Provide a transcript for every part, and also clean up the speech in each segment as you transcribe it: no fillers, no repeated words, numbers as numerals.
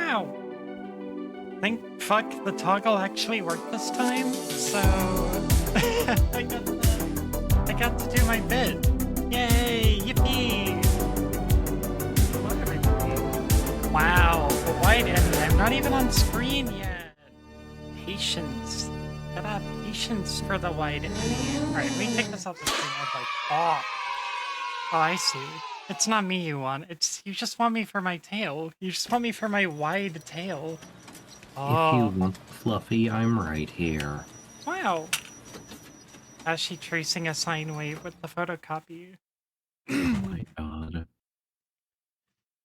Wow. Thank fuck the toggle actually worked this time, so I got to do my bit. Yay! Yippee! Hello, everybody. Wow, the wide end. I'm not even on screen yet. Patience. Gotta have patience for the wide end. Alright, we take this off the screen. I was like, oh. Oh, I see. It's not me you want. It's you just want me for my tail. You just want me for my wide tail. If you Oh. want Fluffy, I'm right here. Wow. As she tracing a sine wave with the photocopy. Oh my god.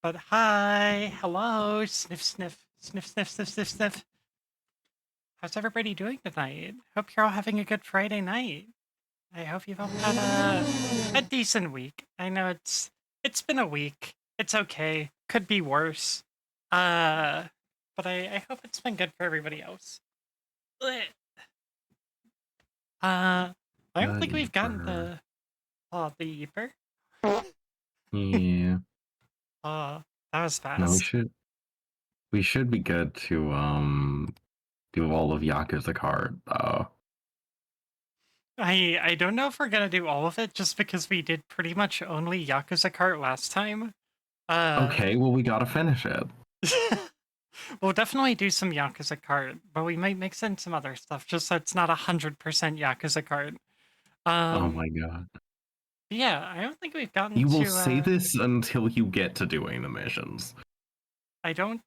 But hi, hello, sniff, sniff, sniff, sniff, sniff, sniff, sniff. How's everybody doing tonight? Hope you're all having a good Friday night. I hope you've all had a decent week. I know it's been a week. It's okay. Could be worse. But I hope it's been good for everybody else. Blech. I don't think we've gotten the Yeeper. Yeah. That was fast. No, we should be good to do all of Yakuza card though. I don't know if we're gonna do all of it just because we did pretty much only Yakuza Kart last time. Okay, well we gotta finish it. We'll definitely do some Yakuza Kart, but we might mix in some other stuff just so it's not 100% Yakuza Kart. Oh my god. Yeah, I don't think we've gotten You to... will say this until you get to doing the missions. I don't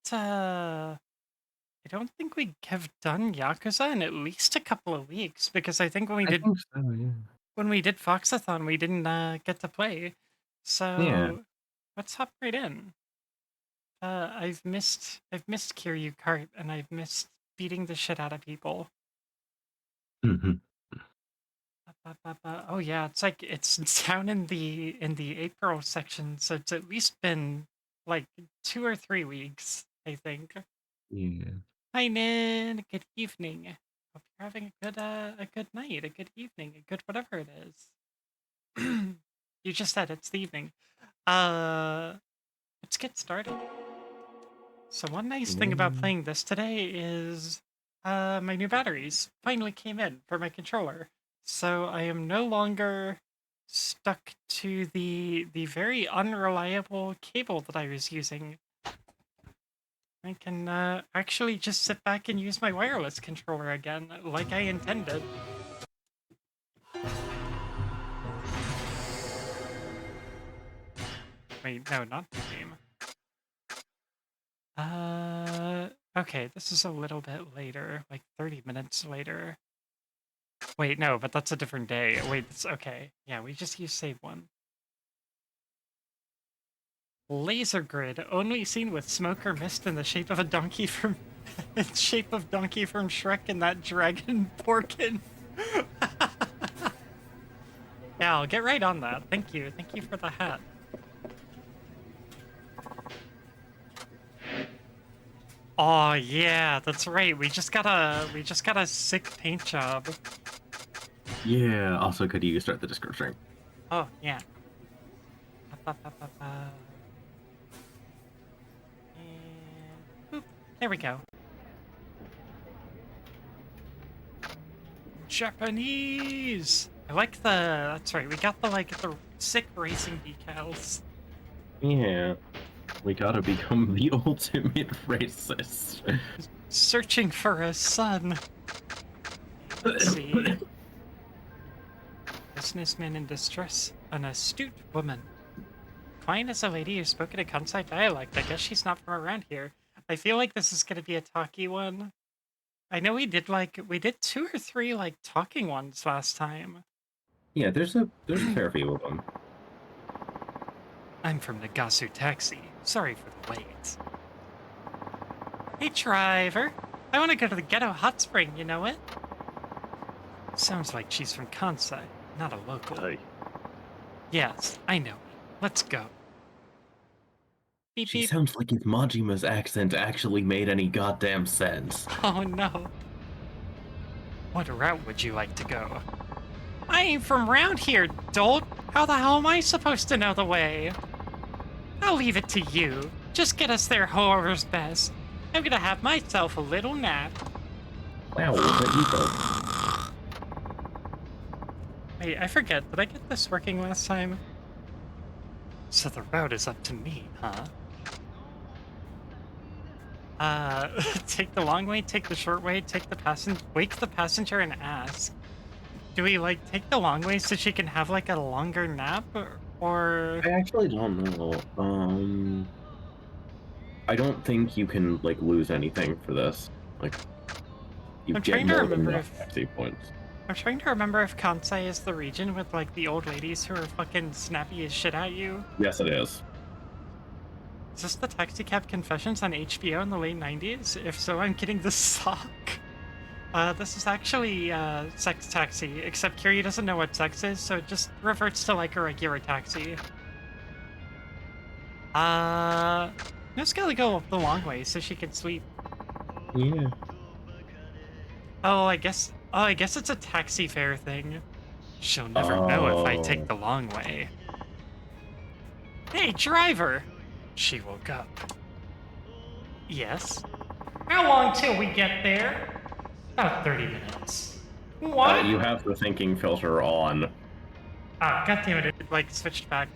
think we have done Yakuza in at least a couple of weeks, because I think when we did... think so, yeah. When we did Foxathon, we didn't get to play. So, Yeah. let's hop right in. I've missed Kiryu Kart, and I've missed beating the shit out of people. Oh yeah, it's like it's down in the April section, so it's at least been like 2 or 3 weeks, I think. Yeah. Hi Nin, good evening. Hope you're having a good night, a good evening, a good whatever it is. You just said it's the evening. Let's get started. So one nice thing about playing this today is my new batteries finally came in for my controller. So I am no longer stuck to the very unreliable cable that I was using. I can actually just sit back and use my wireless controller again, like I intended. Wait, no, not the game. Okay, this is a little bit later, like 30 minutes later. Wait, no, but that's a different day. Wait, it's okay. Yeah, we just use save one. Laser grid, only seen with smoke or mist in the shape of a donkey from Shrek and that dragon Porkin. Yeah, I'll get right on that. Thank you for the hat. Oh yeah, that's right. We just got a sick paint job. Yeah, also could you start the Discord stream? Oh yeah. And boop. There we go. Japanese. I like the. That's right. We got the sick racing decals. Yeah. We gotta become the ultimate racist. Searching for a son. Let's see. Businessman in distress. An astute woman. Fine as a lady who's spoken a Kansai dialect. I guess she's not from around here. I feel like this is gonna be a talky one. I know we did 2 or 3 like talking ones last time. Yeah, there's a fair few of them. I'm from Nagasu Taxi. Sorry for the wait. Hey, driver. I want to go to the ghetto hot spring, you know it? Sounds like she's from Kansai, not a local. Hey. Yes, I know. Let's go. Beep, She beep. sounds like if Majima's accent actually made any goddamn sense. Oh no. What route would you like to go? I ain't from round here, dolt. How the hell am I supposed to know the way? I'll leave it to you. Just get us there however's best. I'm gonna have myself a little nap. Wow, was that you both? Wait, I forget. Did I get this working last time? So the route is up to me, huh? Take the long way, take the short way, wake the passenger and ask. Do we, like, take the long way so she can have, like, a longer nap? Or... I actually don't know. I don't think you can, like, lose anything for this. Like, you I'm get trying to more than remember enough if... taxi points. I'm trying to remember if Kansai is the region with, like, the old ladies who are fucking snappy as shit at you. Yes, it is. Is this the Taxi Cab Confessions on HBO in the late 90s? If so, I'm getting the sock. This is actually, Sex Taxi, except Kiryu doesn't know what sex is, so it just reverts to, like, a regular taxi. I'm just gonna go the long way so she can sleep. Yeah. Oh, I guess it's a taxi fare thing. She'll never know if I take the long way. Hey, driver! She woke up. Yes? How long till we get there? About 30 minutes. What? You have the thinking filter on. Ah, goddammit, it, like, switched back.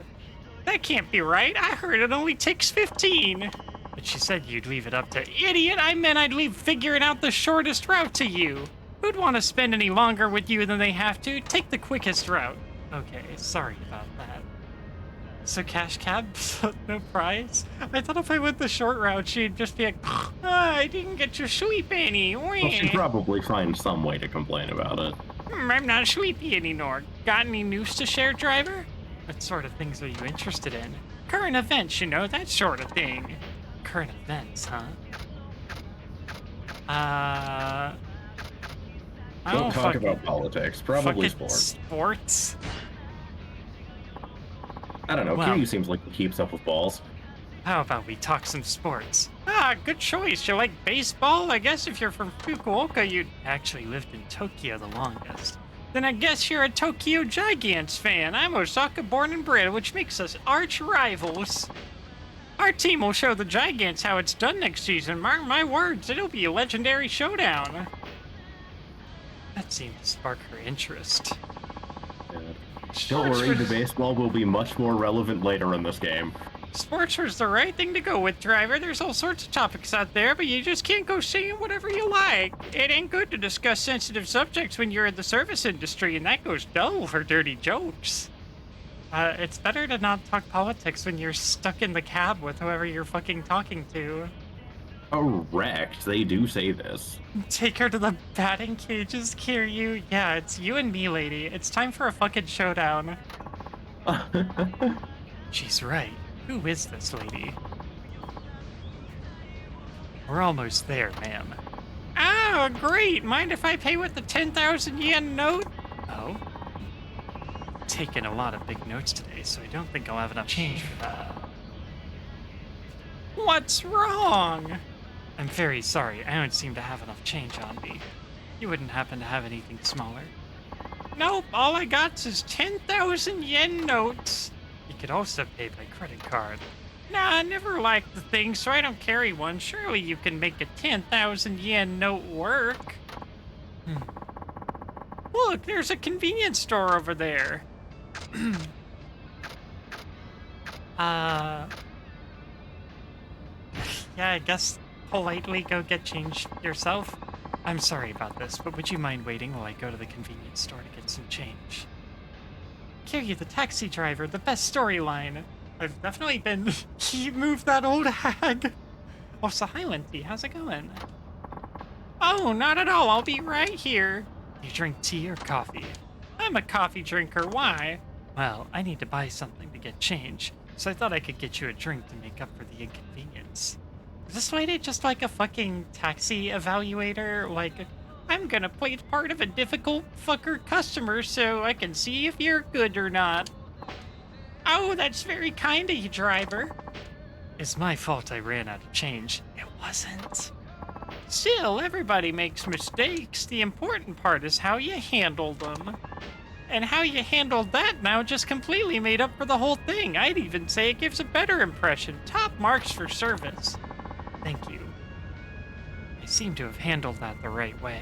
That can't be right. I heard it only takes 15. But she said you'd leave it up to... Idiot, I meant I'd leave figuring out the shortest route to you. Who'd want to spend any longer with you than they have to? Take the quickest route. Okay, sorry about that. So cash cab? No prize? I thought if I went the short route, she'd just be like, I didn't get your sleep any. Well, she'd probably find some way to complain about it. I'm not sleepy anymore. Got any news to share, driver? What sort of things are you interested in? Current events, you know, that sort of thing. Current events, huh? Don't talk about politics. Probably sports. Sports? I don't know. Well, Kiryu seems like he keeps up with balls. How about we talk some sports? Ah, good choice. You like baseball? I guess if you're from Fukuoka, you actually lived in Tokyo the longest. Then I guess you're a Tokyo Giants fan. I'm Osaka born and bred, which makes us arch rivals. Our team will show the Giants how it's done next season. Mark my words, it'll be a legendary showdown. That seemed to spark her interest. Don't worry, the baseball will be much more relevant later in this game. Sports was the right thing to go with, driver. There's all sorts of topics out there, but you just can't go saying whatever you like. It ain't good to discuss sensitive subjects when you're in the service industry, and that goes dull for dirty jokes. It's better to not talk politics when you're stuck in the cab with whoever you're fucking talking to. Correct, they do say this. Take her to the batting cages, Kiryu. Yeah, it's you and me, lady. It's time for a fucking showdown. She's right. Who is this lady? We're almost there, ma'am. Ah, great! Mind if I pay with the 10,000 yen note? Oh? Taking a lot of big notes today, so I don't think I'll have enough change for that. What's wrong? I'm very sorry, I don't seem to have enough change on me. You wouldn't happen to have anything smaller? Nope, all I got's is 10,000 yen notes. You could also pay by credit card. Nah, I never liked the thing, so I don't carry one. Surely you can make a 10,000 yen note work. Look, there's a convenience store over there. Yeah, I guess politely go get change yourself. I'm sorry about this, but would you mind waiting while I go to the convenience store to get some change? Kiryu, the taxi driver, the best storyline. I've definitely been... He moved that old hag. Also, hi, Linty. How's it going? Oh, not at all. I'll be right here. Do you drink tea or coffee? I'm a coffee drinker. Why? Well, I need to buy something to get change, so I thought I could get you a drink to make up for the inconvenience. Is this lady just like a fucking taxi evaluator? Like, I'm gonna play the part of a difficult fucker customer so I can see if you're good or not. Oh, that's very kind of you, driver. It's my fault I ran out of change. It wasn't. Still, everybody makes mistakes. The important part is how you handle them. And how you handled that now just completely made up for the whole thing. I'd even say it gives a better impression. Top marks for service. Thank you. I seem to have handled that the right way.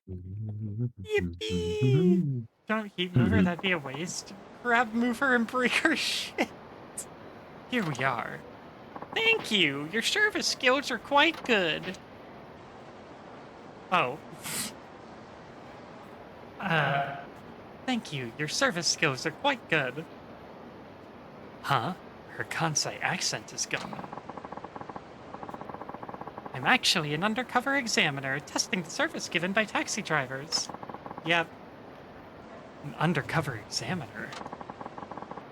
Yippee! Don't heat mover, that'd be a waste. Grab mover and break her shit. Here we are. Thank you. Your service skills are quite good. Oh. Thank you. Your service skills are quite good. Huh? Her Kansai accent is gone. I'm actually an undercover examiner, testing the service given by taxi drivers. Yep. An undercover examiner.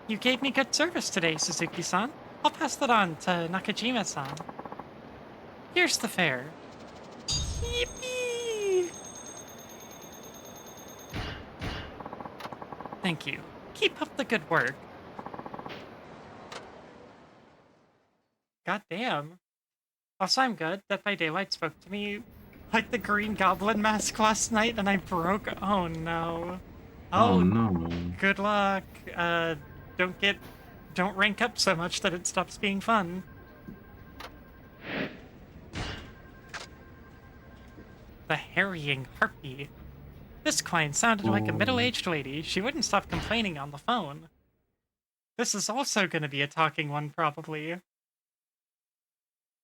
You gave me good service today, Suzuki-san. I'll pass that on to Nakajima-san. Here's the fare. Yippee! Thank you. Keep up the good work. God damn. Also, I'm good. Dead by Daylight spoke to me like the Green Goblin mask last night, and I broke. Oh no. Oh no. Good luck. Don't rank up so much that it stops being fun. The harrying harpy. This client sounded like a middle-aged lady. She wouldn't stop complaining on the phone. This is also going to be a talking one, probably.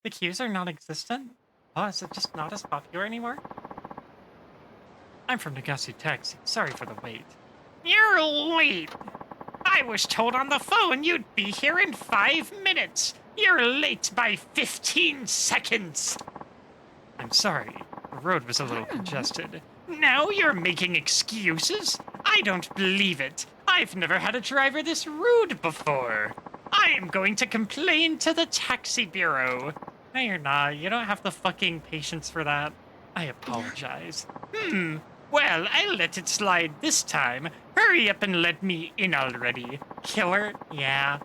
The queues are non-existent? Oh, is it just not as popular anymore? I'm from Nagasu Taxi. Sorry for the wait. You're late! I was told on the phone you'd be here in 5 minutes. You're late by 15 seconds. I'm sorry. The road was a little congested. Now you're making excuses? I don't believe it. I've never had a driver this rude before. I am going to complain to the taxi bureau. No, you're not. You don't have the fucking patience for that. I apologize. Well, I'll let it slide this time. Hurry up and let me in already. Killer? Yeah.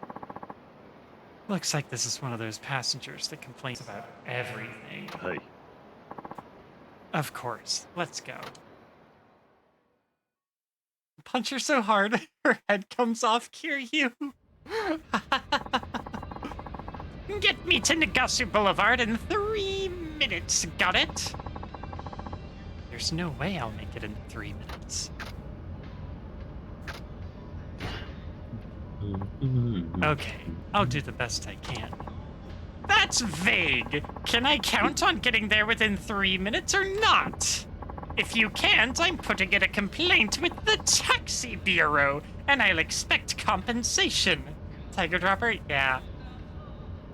Looks like this is one of those passengers that complains about everything. Hey. Of course. Let's go. Punch her so hard, her head comes off, Kiryu. Get me to Nagasu Boulevard in 3 minutes, got it? There's no way I'll make it in 3 minutes. Okay, I'll do the best I can. That's vague! Can I count on getting there within 3 minutes or not? If you can't, I'm putting in a complaint with the taxi bureau, and I'll expect compensation. Tiger Dropper? Yeah.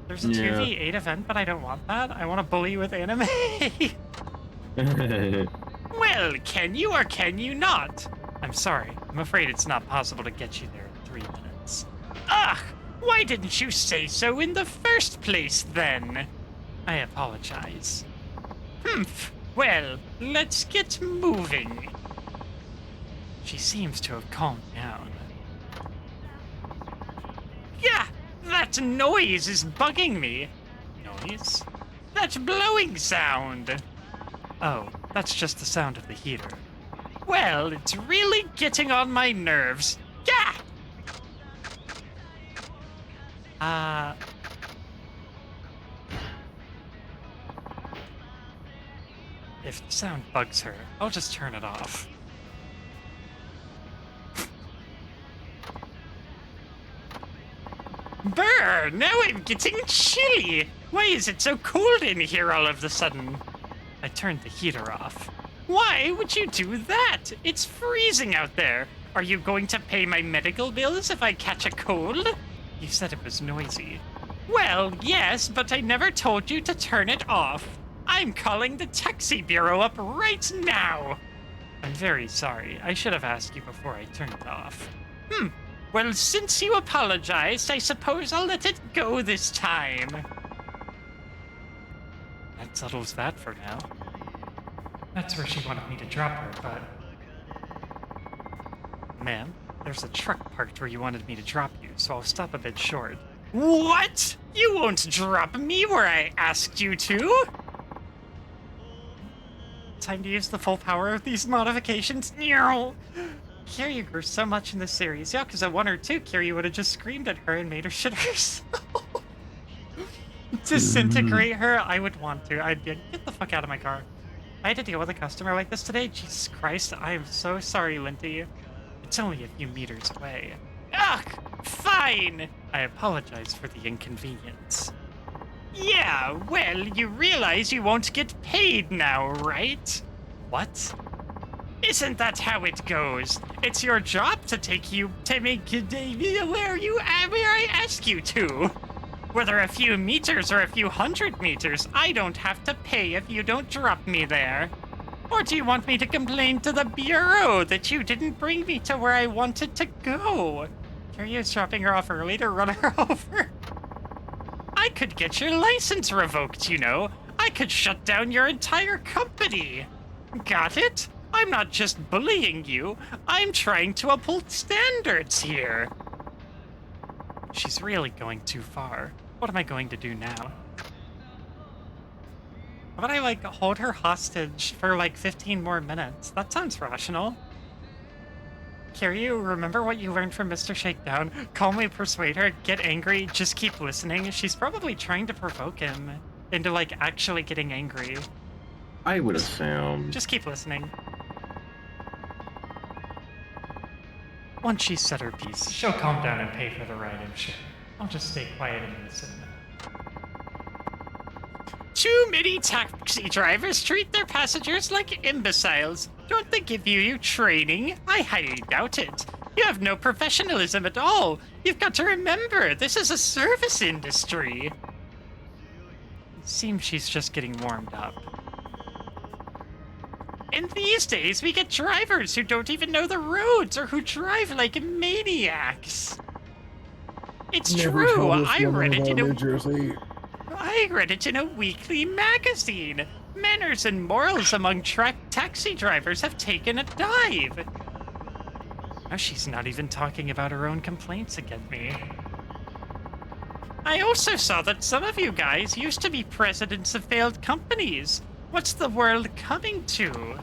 There's a 2v8 event, but I don't want that. I want to bully with anime. Well, can you or can you not? I'm sorry. I'm afraid it's not possible to get you there in 3 minutes. Ugh! Why didn't you say so in the first place, then? I apologize. Humph. Well, let's get moving. She seems to have calmed down. Yeah! That noise is bugging me. Noise? That blowing sound. Oh, that's just the sound of the heater. Well, it's really getting on my nerves. Yeah! If the sound bugs her, I'll just turn it off. Brr! Now I'm getting chilly! Why is it so cold in here all of a sudden? I turned the heater off. Why would you do that? It's freezing out there. Are you going to pay my medical bills if I catch a cold? You said it was noisy. Well, yes, but I never told you to turn it off. I'm calling the taxi bureau up right now. I'm very sorry. I should have asked you before I turned it off. Well, since you apologized, I suppose I'll let it go this time. That settles that for now. That's where she wanted me to drop her, but... Ma'am, there's a truck parked where you wanted me to drop you, so I'll stop a bit short. What? You won't drop me where I asked you to? Time to use the full power of these modifications. Kiryu grew so much in this series. Yakuza 1 or 2, Kiryu would have just screamed at her and made her shit herself. Disintegrate her? I would want to. I'd be like, get the fuck out of my car. I had to deal with a customer like this today. Jesus Christ, I am so sorry, Linty. It's only a few meters away. Ugh, fine! I apologize for the inconvenience. Yeah, well, you realize you won't get paid now, right? What? Isn't that how it goes? It's your job to take you to make where I ask you to. Whether a few meters or a few 100 meters, I don't have to pay if you don't drop me there. Or do you want me to complain to the bureau that you didn't bring me to where I wanted to go? Kiryu's dropping her off early to run her over. I could get your license revoked, you know. I could shut down your entire company. Got it? I'm not just bullying you. I'm trying to uphold standards here. She's really going too far. What am I going to do now? How about I, like, hold her hostage for, like, 15 more minutes? That sounds rational. Kiryu, remember what you learned from Mr. Shakedown? Calmly persuade her, get angry, just keep listening. She's probably trying to provoke him into, like, actually getting angry. I would assume. Just keep listening. Once she's said her piece, she'll calm down and pay for the ride, I'm sure. I'll just stay quiet and listen. Too many taxi drivers treat their passengers like imbeciles. Don't they give you training? I highly doubt it. You have no professionalism at all. You've got to remember, this is a service industry. It seems she's just getting warmed up. And these days, we get drivers who don't even know the roads or who drive like maniacs. It's true. I read it in a weekly magazine. Manners and morals among taxi drivers have taken a dive. Now she's not even talking about her own complaints against me. I also saw that some of you guys used to be presidents of failed companies. What's the world coming to?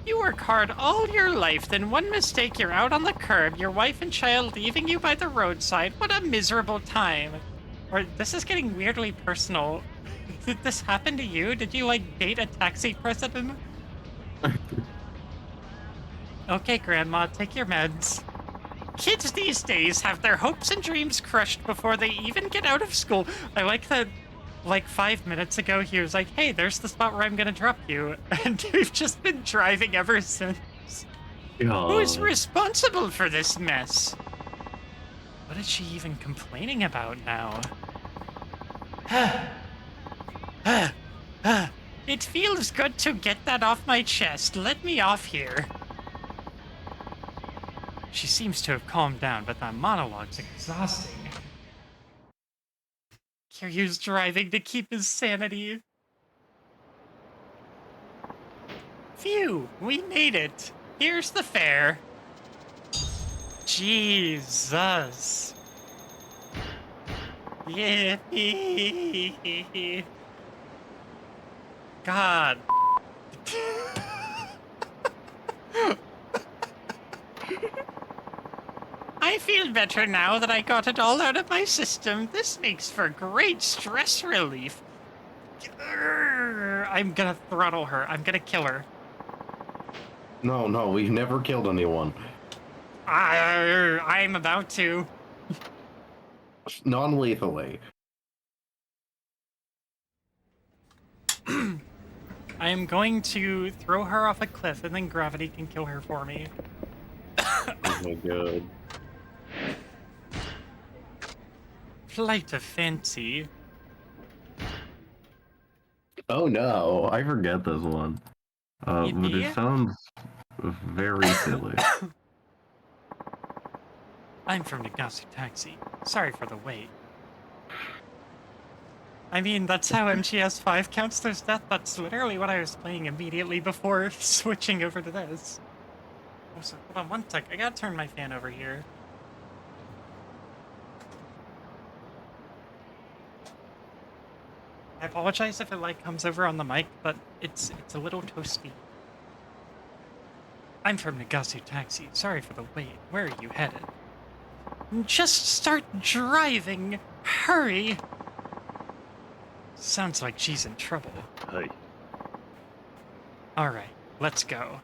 You work hard all your life, then one mistake you're out on the curb, your wife and child leaving you by the roadside. What a miserable time. Or this is getting weirdly personal. Did this happen to you? Did you, like, date a taxi president? Okay, Grandma, take your meds. Kids these days have their hopes and dreams crushed before they even get out of school. I like that, like, 5 minutes ago, he was like, hey, there's the spot where I'm gonna drop you. And we've just been driving ever since. Who's responsible for this mess? What is she even complaining about now? It feels good to get that off my chest. Let me off here. She seems to have calmed down, but that monologue's exhausting. Kiryu's driving to keep his sanity. Phew, we made it. Here's the fare. Jesus. Yippee. God. I feel better now that I got it all out of my system. This makes for great stress relief. I'm gonna throttle her. I'm gonna kill her. No, we've never killed anyone. I'm about to. Non-lethally. I am going to throw her off a cliff and then gravity can kill her for me. Oh my god. Flight of fancy. Oh no, I forget this one. But it sounds very silly. I'm from Nagasu Taxi. Sorry for the wait. I mean, that's how MGS5 counts their death. That's literally what I was playing immediately before switching over to this. Also, hold on one sec. I gotta turn my fan over here. I apologize if it, like, comes over on the mic, but it's a little toasty. I'm from Nagasu Taxi. Sorry for the wait. Where are you headed? Just start driving. Hurry. Sounds like she's in trouble. Hey. Alright, let's go.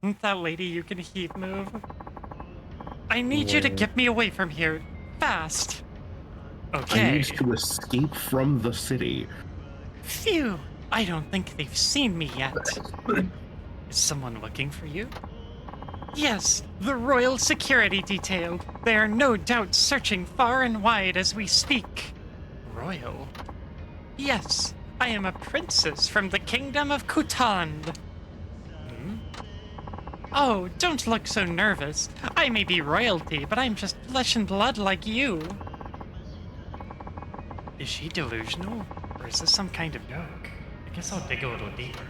Isn't that lady you can heave move? I need you to get me away from here. Fast. Okay. I need to escape from the city. Phew. I don't think they've seen me yet. Is someone looking for you? Yes, the Royal Security Detail. They are no doubt searching far and wide as we speak. Royal? Yes, I am a princess from the Kingdom of Khutand. Oh, don't look so nervous. I may be royalty, but I'm just flesh and blood like you. Is she delusional? Or is this some kind of joke? I guess I'll dig a little deeper.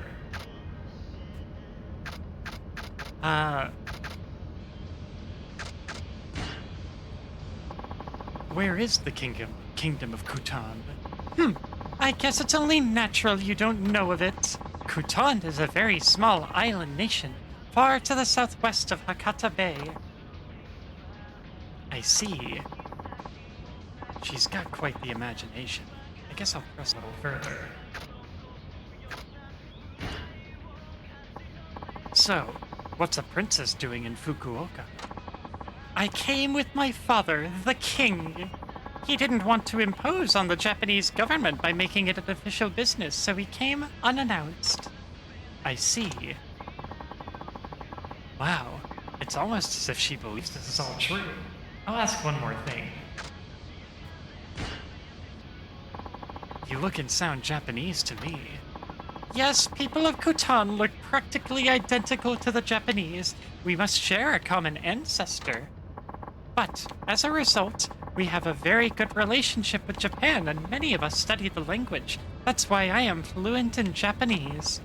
Where is the Kingdom of Khutand? I guess it's only natural you don't know of it. Khutand is a very small island nation, far to the southwest of Hakata Bay. I see. She's got quite the imagination. I guess I'll press a little further. So, what's a princess doing in Fukuoka? I came with my father, the king. He didn't want to impose on the Japanese government by making it an official business, so he came unannounced. I see. Wow, it's almost as if she believes this is all true. I'll ask one more thing. You look and sound Japanese to me. Yes, people of Khutand look practically identical to the Japanese. We must share a common ancestor. But, as a result, we have a very good relationship with Japan, and many of us study the language. That's why I am fluent in Japanese.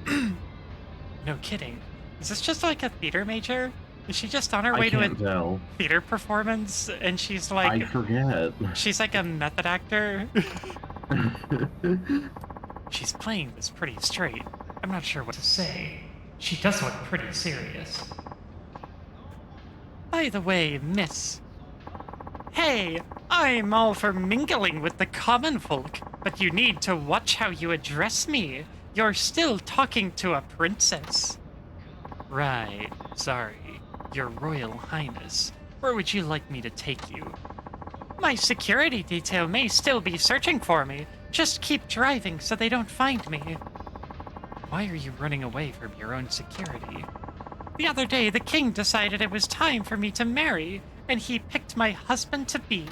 No kidding. Is this just like a theater major? Is she just on her way to a theater performance, and she's like... I forget. She's like a method actor? She's playing this pretty straight. I'm not sure what to say. She does look pretty serious. By the way, miss. Hey, I'm all for mingling with the common folk, but you need to watch how you address me. You're still talking to a princess. Right, sorry. Your Royal Highness. Where would you like me to take you? My security detail may still be searching for me. Just keep driving so they don't find me. Why are you running away from your own security? The other day, the king decided it was time for me to marry, and he picked my husband-to-be.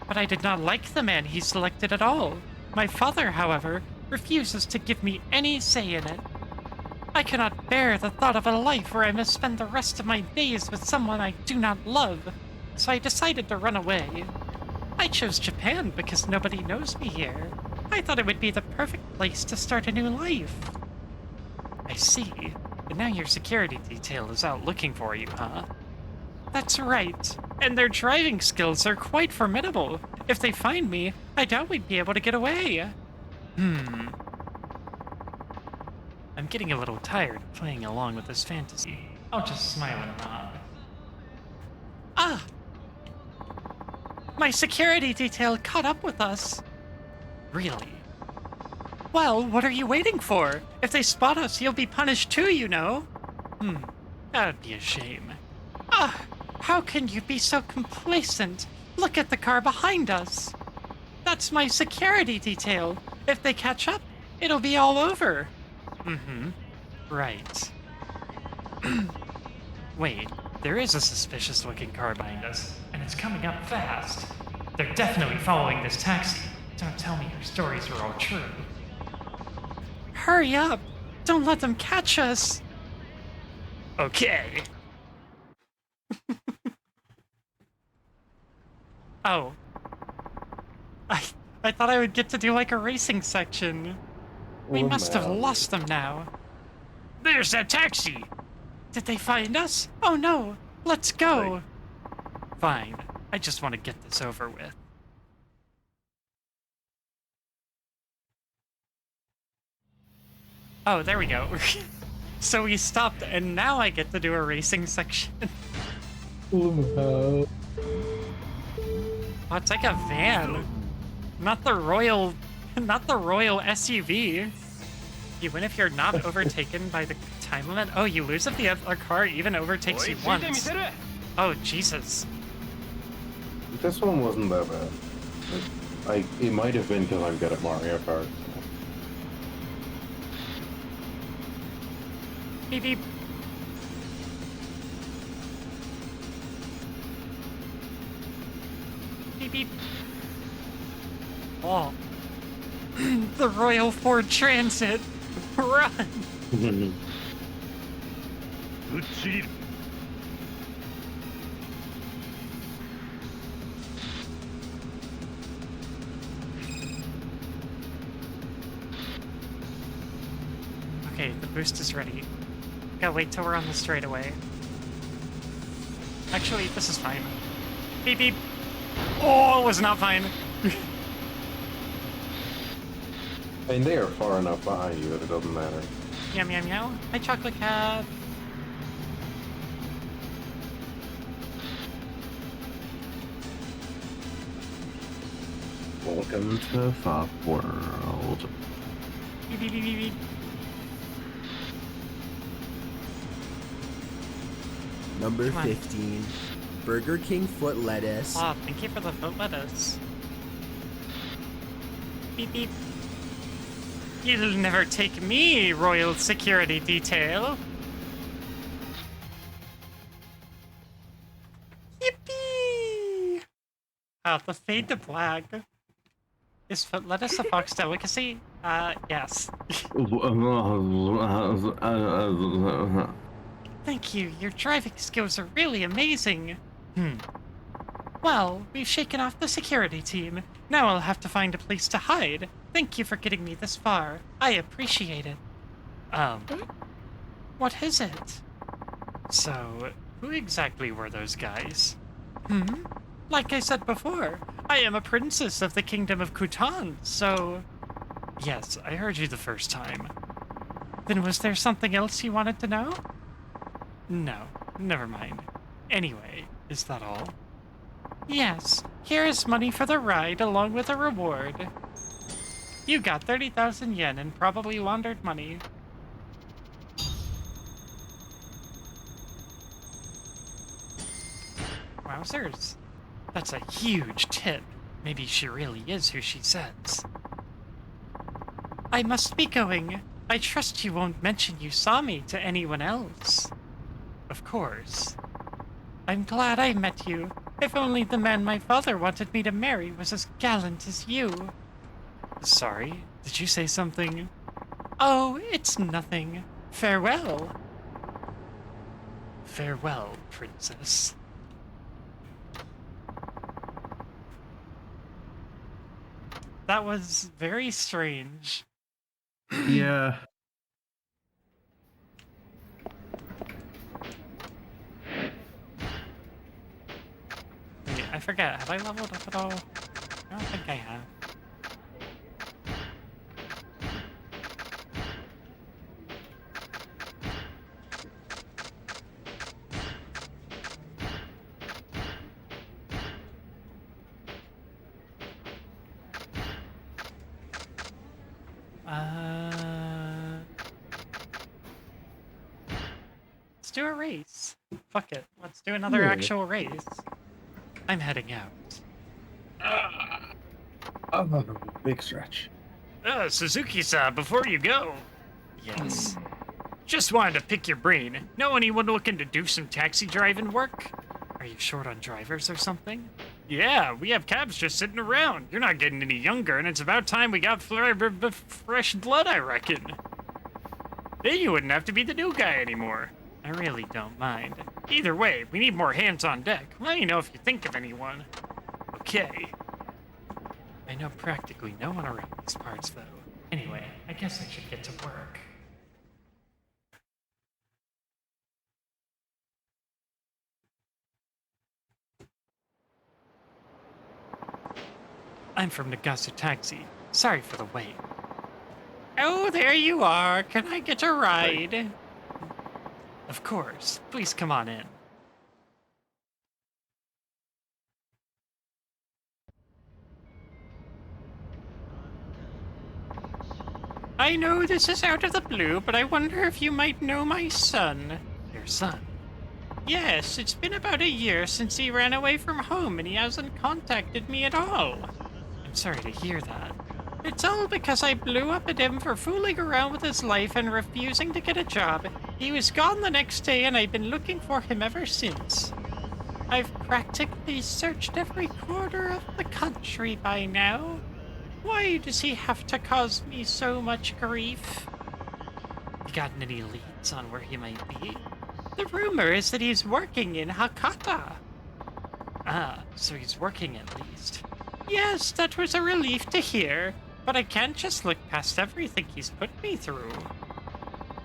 But I did not like the man he selected at all. My father, however, refuses to give me any say in it. I cannot bear the thought of a life where I must spend the rest of my days with someone I do not love, so I decided to run away. I chose Japan because nobody knows me here. I thought it would be the perfect place to start a new life. I see. But now your security detail is out looking for you, huh? That's right. And their driving skills are quite formidable. If they find me, I doubt we'd be able to get away. I'm getting a little tired of playing along with this fantasy. I'll just smile and nod. Ah! My security detail caught up with us. Really? Well, what are you waiting for? If they spot us, you'll be punished too, you know. That'd be a shame. Ah! How can you be so complacent? Look at the car behind us. That's my security detail. If they catch up, it'll be all over. Right. Wait, there is a suspicious-looking car behind us, and it's coming up fast. They're definitely following this taxi. Don't tell me your stories are all true. Hurry up! Don't let them catch us! Okay. Oh. I thought I would get to do like a racing section. We must have lost them now. There's that taxi! Did they find us? Oh no! Let's go! Fine. I just want to get this over with. Oh, there we go. So we stopped, and now I get to do a racing section. Oh, it's like a van. Not the royal SUV. You win if you're not overtaken by the time limit. Oh, you lose if the other car even overtakes you once. Oh, Jesus. This one wasn't that bad. Like, it might have been because I'm good at Mario Kart. Beep, beep. Beep, beep. Oh. The Royal Ford Transit. Run! Okay, the boost is ready. Gotta wait till we're on the straightaway. Actually, this is fine. Beep beep. Oh, it was not fine. I mean, they are far enough behind you that it doesn't matter. Meow meow meow. Hi, chocolate cat. Welcome to Fop World. Beep beep beep beep beep. Number Come on. 15, Burger King foot lettuce. Oh, thank you for the foot lettuce. Beep beep. You'll never take me, Royal Security Detail. Yippee! Oh, the fade to black. Is foot lettuce a fox delicacy? Yes. Thank you. Your driving skills are really amazing. Well, we've shaken off the security team. Now I'll have to find a place to hide. Thank you for getting me this far. I appreciate it. What is it? So, who exactly were those guys? Like I said before, I am a princess of the Kingdom of Kutan, so... Yes, I heard you the first time. Then was there something else you wanted to know? No, never mind. Anyway, is that all? Yes, here is money for the ride along with a reward. You got 30,000 yen and probably laundered money. Wowzers. That's a huge tip. Maybe she really is who she says. I must be going. I trust you won't mention you saw me to anyone else. Of course. I'm glad I met you. If only the man my father wanted me to marry was as gallant as you. Sorry, did you say something? Oh, it's nothing. Farewell. Farewell, princess. That was very strange. Yeah. Wait, I forget. Have I leveled up at all? I don't think I have. Let's do a race. Fuck it. Let's do another Yeah. actual race. I'm heading out. Oh, big stretch. Suzuki-san, before you go. Yes. Just wanted to pick your brain. Know anyone looking to do some taxi driving work? Are you short on drivers or something? Yeah, we have cabs just sitting around. You're not getting any younger, and it's about time we got fresh blood, I reckon. Then you wouldn't have to be the new guy anymore. I really don't mind. Either way, we need more hands on deck. Let me know if you think of anyone. Okay. I know practically no one around these parts, though. Anyway, I guess I should get to work. I'm from Nagasu Taxi. Sorry for the wait. Oh, there you are. Can I get a ride? Of course. Please come on in. I know this is out of the blue, but I wonder if you might know my son. Your son? Yes, it's been about a year since he ran away from home and he hasn't contacted me at all. I'm sorry to hear that. It's all because I blew up at him for fooling around with his life and refusing to get a job. He was gone the next day and I've been looking for him ever since. I've practically searched every corner of the country by now. Why does he have to cause me so much grief? You gotten any leads on where he might be? The rumor is that he's working in Hakata. Ah, so he's working at least. Yes, that was a relief to hear, but I can't just look past everything he's put me through.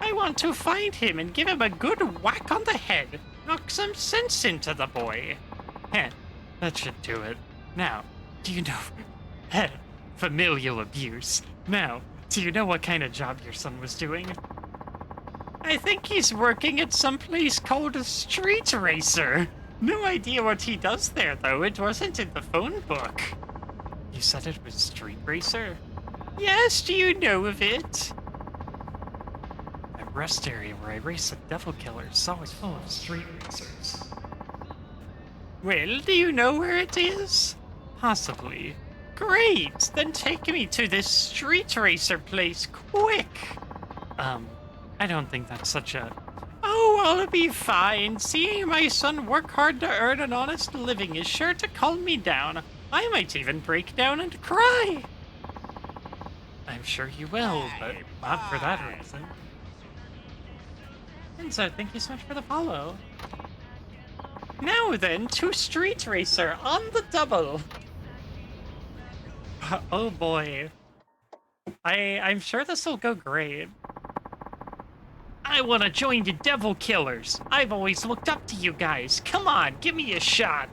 I want to find him and give him a good whack on the head, knock some sense into the boy. Heh, that should do it. Now, do you know... familial abuse. Now, do you know what kind of job your son was doing? I think he's working at some place called a street racer. No idea what he does there, though. It wasn't in the phone book. You said it was street racer? Yes, do you know of it? That rest area where I race the devil killers is always full of street racers. Well, do you know where it is? Possibly. Great! Then take me to this street racer place, quick! I don't think that's such a... Oh, I'll be fine. Seeing my son work hard to earn an honest living is sure to calm me down. I might even break down and cry. I'm sure you will, but not for that reason. And so, thank you so much for the follow. Now then, to Street Racer on the double. Oh boy. I'm sure this will go great. I want to join the Devil Killers. I've always looked up to you guys. Come on, give me a shot.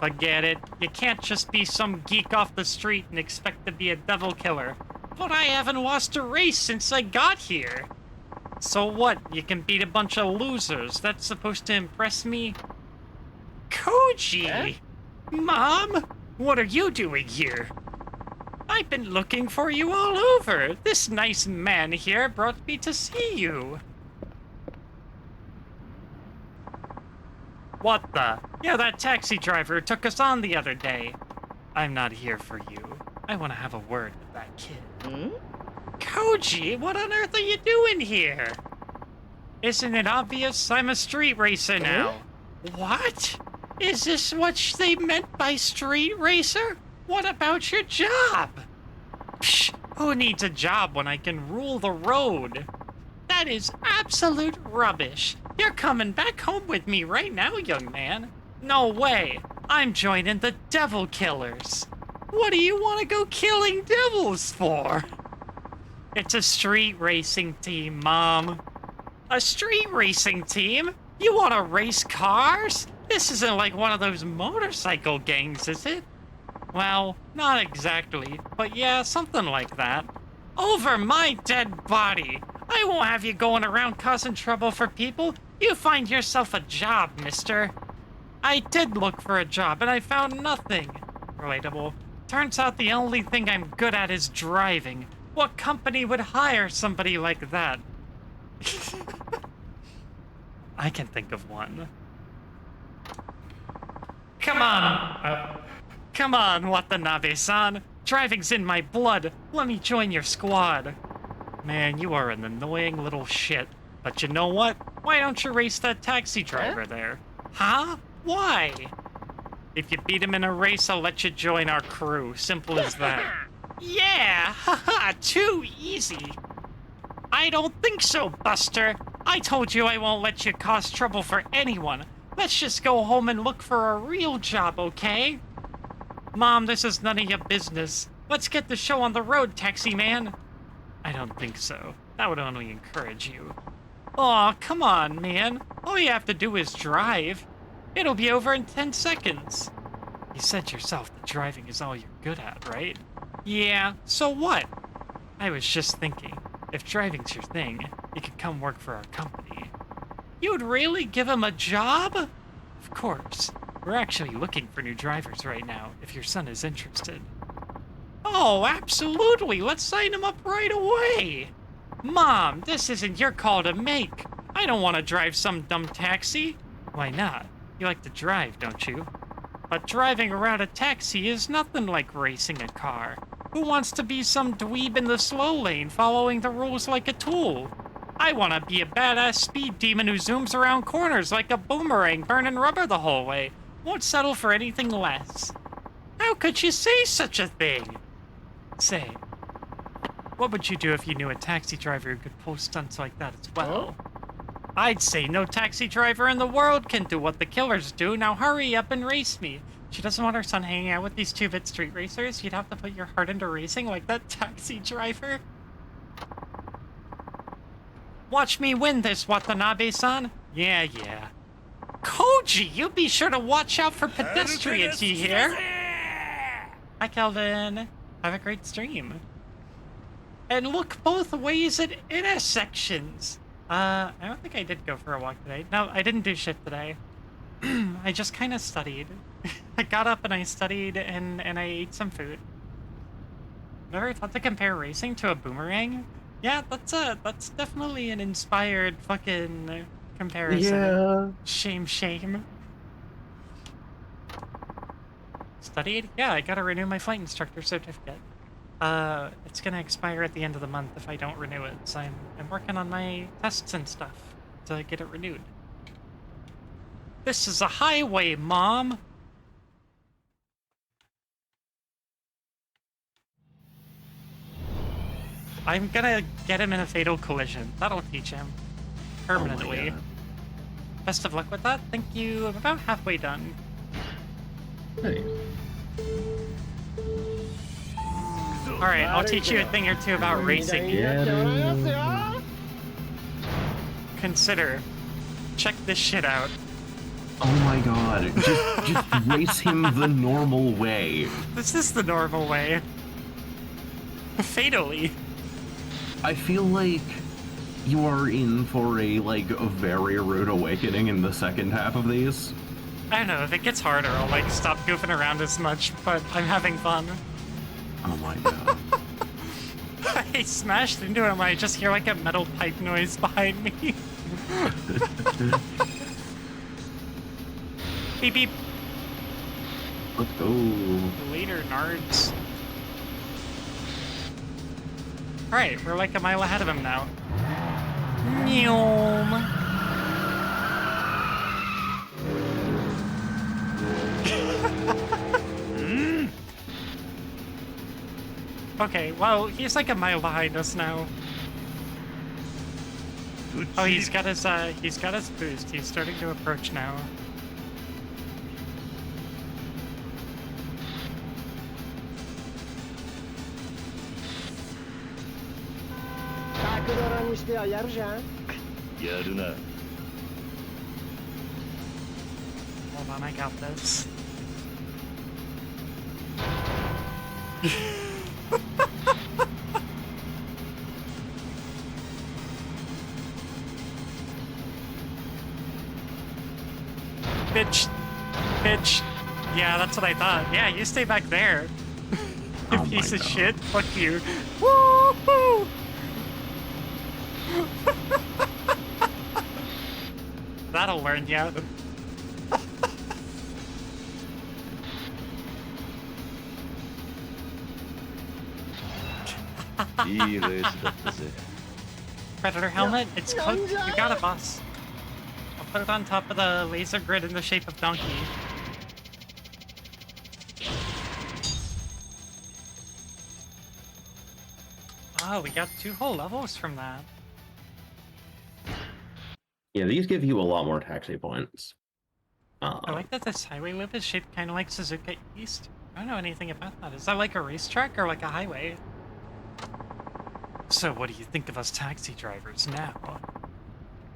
Forget it. You can't just be some geek off the street and expect to be a Devil Killer. But I haven't lost a race since I got here. So what? You can beat a bunch of losers. That's supposed to impress me? Koji! Eh? Mom? What are you doing here? I've been looking for you all over. This nice man here brought me to see you. What the? Yeah, that taxi driver took us on the other day. I'm not here for you. I want to have a word with that kid. Koji, what on earth are you doing here? Isn't it obvious? I'm a street racer now. What? Is this what they meant by street racer? What about your job? Psh, who needs a job when I can rule the road? That is absolute rubbish. You're coming back home with me right now, young man. No way. I'm joining the Devil Killers. What do you want to go killing devils for? It's a street racing team, Mom. A street racing team? You want to race cars? This isn't like one of those motorcycle gangs, is it? Well, not exactly, but yeah, something like that. Over my dead body! I won't have you going around causing trouble for people. You find yourself a job, mister. I did look for a job, and I found nothing. Relatable. Turns out the only thing I'm good at is driving. What company would hire somebody like that? I can think of one. Come on! Come on, Watanabe-san. Driving's in my blood. Let me join your squad. Man, you are an annoying little shit. But you know what? Why don't you race that taxi driver there? Huh? Why? If you beat him in a race, I'll let you join our crew. Simple as that. Yeah! Haha! Too easy! I don't think so, Buster. I told you I won't let you cause trouble for anyone. Let's just go home and look for a real job, okay? Mom, this is none of your business. Let's get the show on the road, taxi man. I don't think so. That would only encourage you. Aw, come on, man. All you have to do is drive. It'll be over in 10 seconds. You said yourself that driving is all you're good at, right? Yeah, so what? I was just thinking, if driving's your thing, you could come work for our company. You'd really give him a job? Of course. We're actually looking for new drivers right now, if your son is interested. Oh, absolutely! Let's sign him up right away! Mom, this isn't your call to make. I don't want to drive some dumb taxi. Why not? You like to drive, don't you? But driving around a taxi is nothing like racing a car. Who wants to be some dweeb in the slow lane following the rules like a tool? I want to be a badass speed demon who zooms around corners like a boomerang burning rubber the whole way. Won't settle for anything less. How could you say such a thing? Say, what would you do if you knew a taxi driver who could pull stunts like that as well? I'd say no taxi driver in the world can do what the killers do. Now hurry up and race me. She doesn't want her son hanging out with these 2-bit street racers. You'd have to put your heart into racing like that taxi driver. Watch me win this, Watanabe-san. Yeah. Koji, you be sure to watch out for pedestrians, you hear? Hi, Kelvin. Have a great stream. And look both ways at intersections. I don't think I did go for a walk today. No, I didn't do shit today. I just kind of studied. I got up and I studied and I ate some food. Never thought to compare racing to a boomerang? Yeah, that's definitely an inspired fucking comparison. Yeah. Shame. Studied? Yeah, I gotta renew my flight instructor certificate. It's gonna expire at the end of the month if I don't renew it, so I'm working on my tests and stuff to get it renewed. This is a highway, Mom! I'm gonna get him in a fatal collision. That'll teach him. Permanently. God. Best of luck with that. Thank you. I'm about halfway done. Nice. Alright, I'll teach you a thing or two about racing. Yeah. Consider. Check this shit out. Oh my god. Just race him the normal way. This is the normal way. Fatally. I feel like you are in for a very rude awakening in the second half of these. I don't know, if it gets harder, I'll stop goofing around as much, but I'm having fun. Oh my god. I smashed into him, I just hear a metal pipe noise behind me. Beep beep. Let's go. Later, nards. Alright, we're a mile ahead of him now. Nyom. Okay, well, he's a mile behind us now. Oh, he's got his boost. He's starting to approach now. Hold on, I got this. Bitch. Yeah, that's what I thought. Yeah, you stay back there. You Oh piece my of God. shit. Fuck you. Woo-hoo! That'll learn ya. Predator helmet? It's cooked. You got it, boss. I'll put it on top of the laser grid in the shape of donkey. Oh, we got 2 whole levels from that. Yeah, these give you a lot more taxi points. I like that this highway loop is shaped kind of like Suzuka East. I don't know anything about that. Is that like a racetrack or like a highway? So what do you think of us taxi drivers now?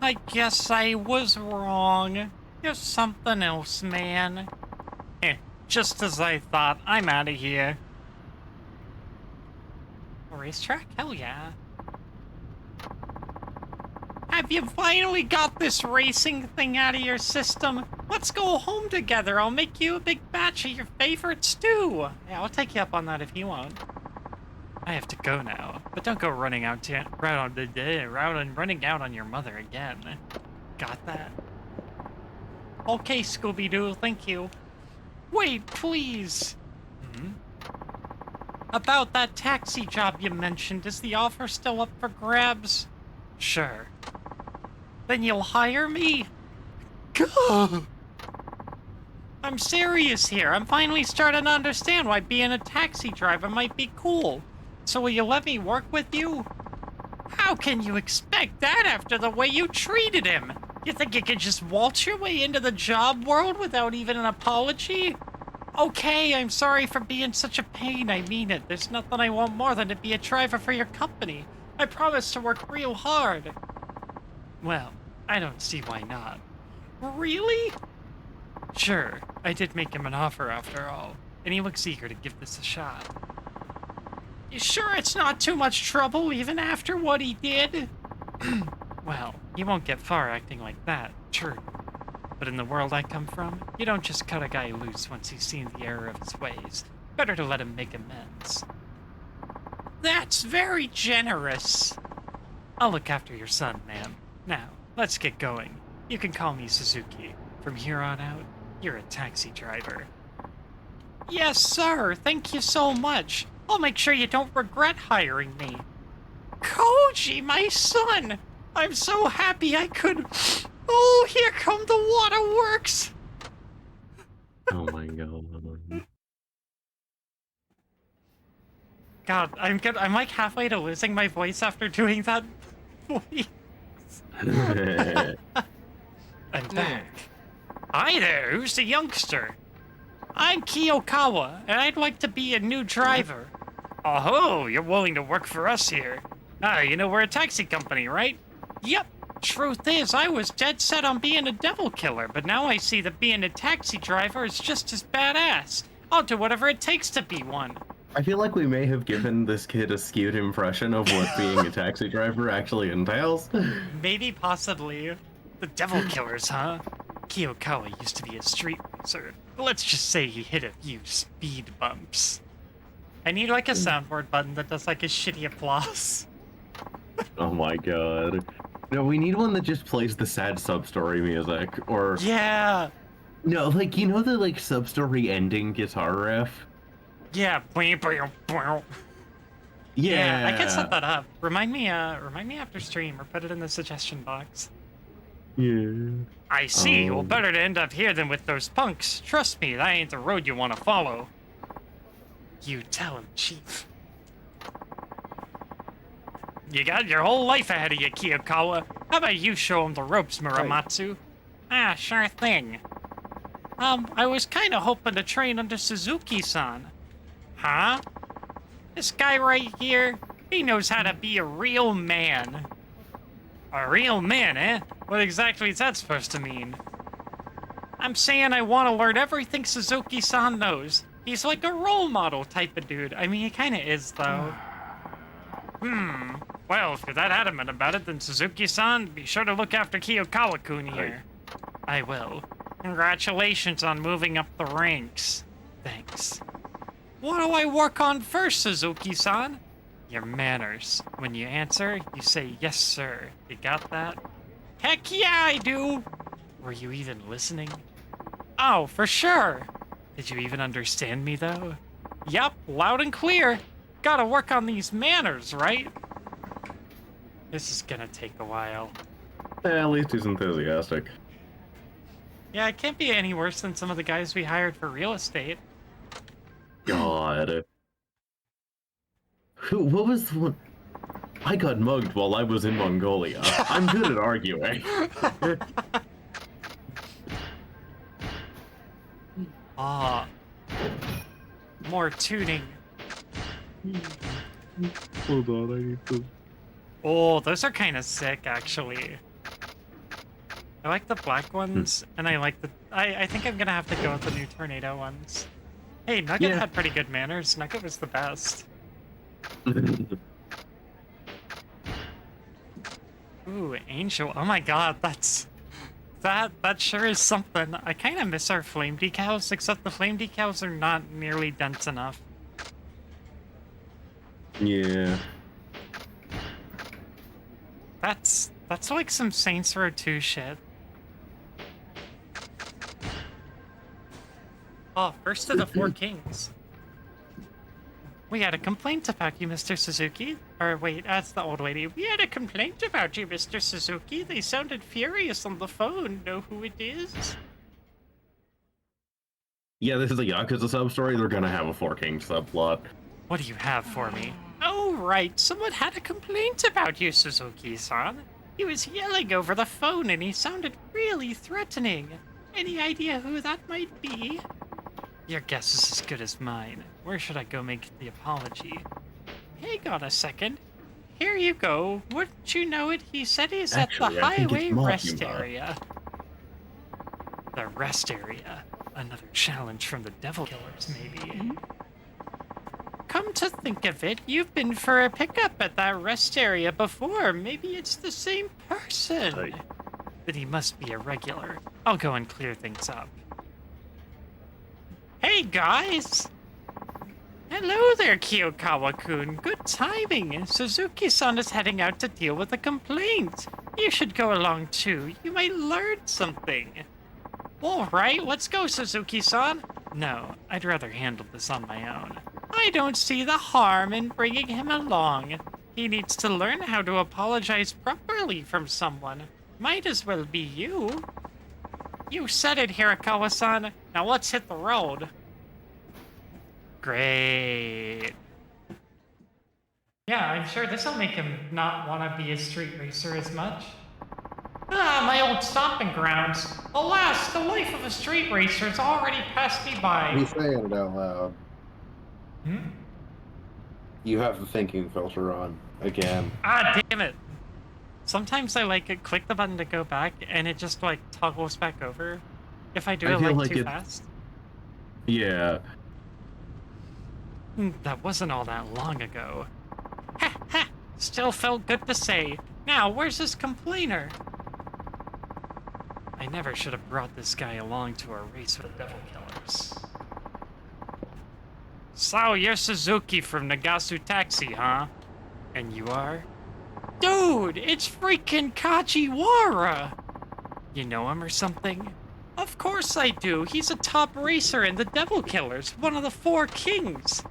I guess I was wrong. You're something else, man. Just as I thought. I'm out of here. A racetrack? Hell yeah. Have you finally got this racing thing out of your system? Let's go home together. I'll make you a big batch of your favorite stew. Yeah, I'll take you up on that if you want. I have to go now, but don't go running out running out on your mother again. Got that? Okay, Scooby-Doo, thank you. Wait, please. Hmm? About that taxi job you mentioned, is the offer still up for grabs? Sure. Then you'll hire me? Gah! I'm serious here. I'm finally starting to understand why being a taxi driver might be cool. So will you let me work with you? How can you expect that after the way you treated him? You think you could just waltz your way into the job world without even an apology? Okay, I'm sorry for being such a pain, I mean it. There's nothing I want more than to be a driver for your company. I promise to work real hard. Well, I don't see why not. Really? Sure, I did make him an offer after all, and he looks eager to give this a shot. You sure it's not too much trouble even after what he did? Well, he won't get far acting like that, true. But in the world I come from, you don't just cut a guy loose once he's seen the error of his ways. Better to let him make amends. That's very generous. I'll look after your son, ma'am. Now, let's get going. You can call me Suzuki. From here on out, you're a taxi driver. Yes, sir. Thank you so much. I'll make sure you don't regret hiring me. Koji, my son! I'm so happy I could... Oh, here come the waterworks! Oh my god. God, I'm like halfway to losing my voice after doing that voice. I'm back. Hi there, who's the youngster? I'm Kiyokawa, and I'd like to be a new driver. Oh, you're willing to work for us here. Ah, you know we're a taxi company, right? Yep. Truth is, I was dead set on being a devil killer, but now I see that being a taxi driver is just as badass. I'll do whatever it takes to be one. I feel like we may have given this kid a skewed impression of what being a taxi driver actually entails. Maybe, possibly. The devil killers, huh? Kiyokawa used to be a street racer. Let's just say he hit a few speed bumps. I need like a soundboard button that does like a shitty applause. Oh my god. No, we need one that just plays the sad sub-story music, or... Yeah! No, like, you know the, like, sub-story ending guitar riff? Yeah. Yeah! I can set that up. Remind me after stream, or put it in the suggestion box. Yeah. I see. Well, better to end up here than with those punks. Trust me, that ain't the road you want to follow. You tell him, Chief. You got your whole life ahead of you, Kiyokawa. How about you show him the ropes, Muramatsu? Ah, sure thing. I was kind of hoping to train under Suzuki-san. Huh? This guy right here, he knows how to be a real man. A real man, eh? What exactly is that supposed to mean? I'm saying I want to learn everything Suzuki-san knows. He's like a role model type of dude. I mean, he kind of is, though. Well, if you're that adamant about it, then Suzuki-san, be sure to look after Kiyokawa-kun here. I will. Congratulations on moving up the ranks. Thanks. What do I work on first, Suzuki-san? Your manners. When you answer, you say, yes, sir. You got that? Heck yeah, I do! Were you even listening? Oh, for sure! Did you even understand me, though? Yup, loud and clear. Gotta work on these manners, right? This is gonna take a while. At least he's enthusiastic. Yeah, it can't be any worse than some of the guys we hired for real estate. God. What was the one? I got mugged while I was in Mongolia. I'm good at arguing. More tuning. Hold on, I need to... Oh, those are kind of sick, actually. I like the black ones, and I like the... I think I'm gonna have to go with the new tornado ones. Hey, Nugget had pretty good manners. Nugget was the best. Ooh, Angel. Oh my god, that's... That sure is something. I kind of miss our flame decals, except the flame decals are not nearly dense enough. Yeah. That's like some Saints Row 2 shit. Oh, first of the four kings. We had a complaint about you, Mr. Suzuki. Or wait, that's the old lady. We had a complaint about you, Mr. Suzuki. They sounded furious on the phone. Know who it is? Yeah, this is a Yakuza sub-story. They're gonna have a Four Kings subplot. What do you have for me? Oh, right. Someone had a complaint about you, Suzuki-san. He was yelling over the phone and he sounded really threatening. Any idea who that might be? Your guess is as good as mine. Where should I go make the apology? Hang on a second. Here you go. Wouldn't you know it? He said he's Actually, at the I think it's highway Makima. rest area. The rest area. Another challenge from the Devil Killers, maybe. Come to think of it, you've been for a pickup at that rest area before. Maybe it's the same person. Right. But he must be a regular. I'll go and clear things up. Hey, guys! Hello there, Kiyokawa-kun. Good timing. Suzuki-san is heading out to deal with a complaint. You should go along, too. You might learn something. All right, let's go, Suzuki-san. No, I'd rather handle this on my own. I don't see the harm in bringing him along. He needs to learn how to apologize properly from someone. Might as well be you. You said it, Hirakawa-san. Now let's hit the road. Great. Yeah, I'm sure this'll make him not want to be a street racer as much. Ah, my old stomping grounds. Alas, the life of a street racer's already passed me by. He's saying it out loud. Hmm? You have the thinking filter on again. Ah, damn it. Sometimes I click the button to go back and it just toggles back over. If I do I it feel like too it- fast. Yeah. That wasn't all that long ago. Ha ha! Still felt good to say. Now, where's this complainer? I never should have brought this guy along to a race with Devil Killers. So, you're Suzuki from Nagasu Taxi, huh? And you are? Dude, it's freaking Kajiwara! You know him or something? Of course I do. He's a top racer in the Devil Killers, one of the four kings.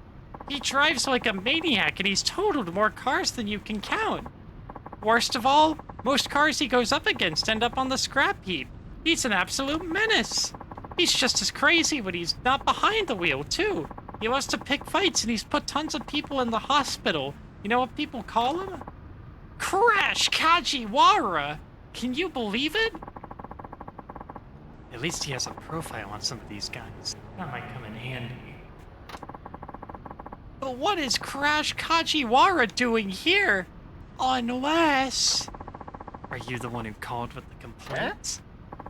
He drives like a maniac and he's totaled more cars than you can count. Worst of all, most cars he goes up against end up on the scrap heap. He's an absolute menace. He's just as crazy when he's not behind the wheel, too. He loves to pick fights and he's put tons of people in the hospital. You know what people call him? Crash Kajiwara! Can you believe it? At least he has a profile on some of these guys. That might come in handy. But what is Crash Kajiwara doing here? Unless... Are you the one who called with the complaint?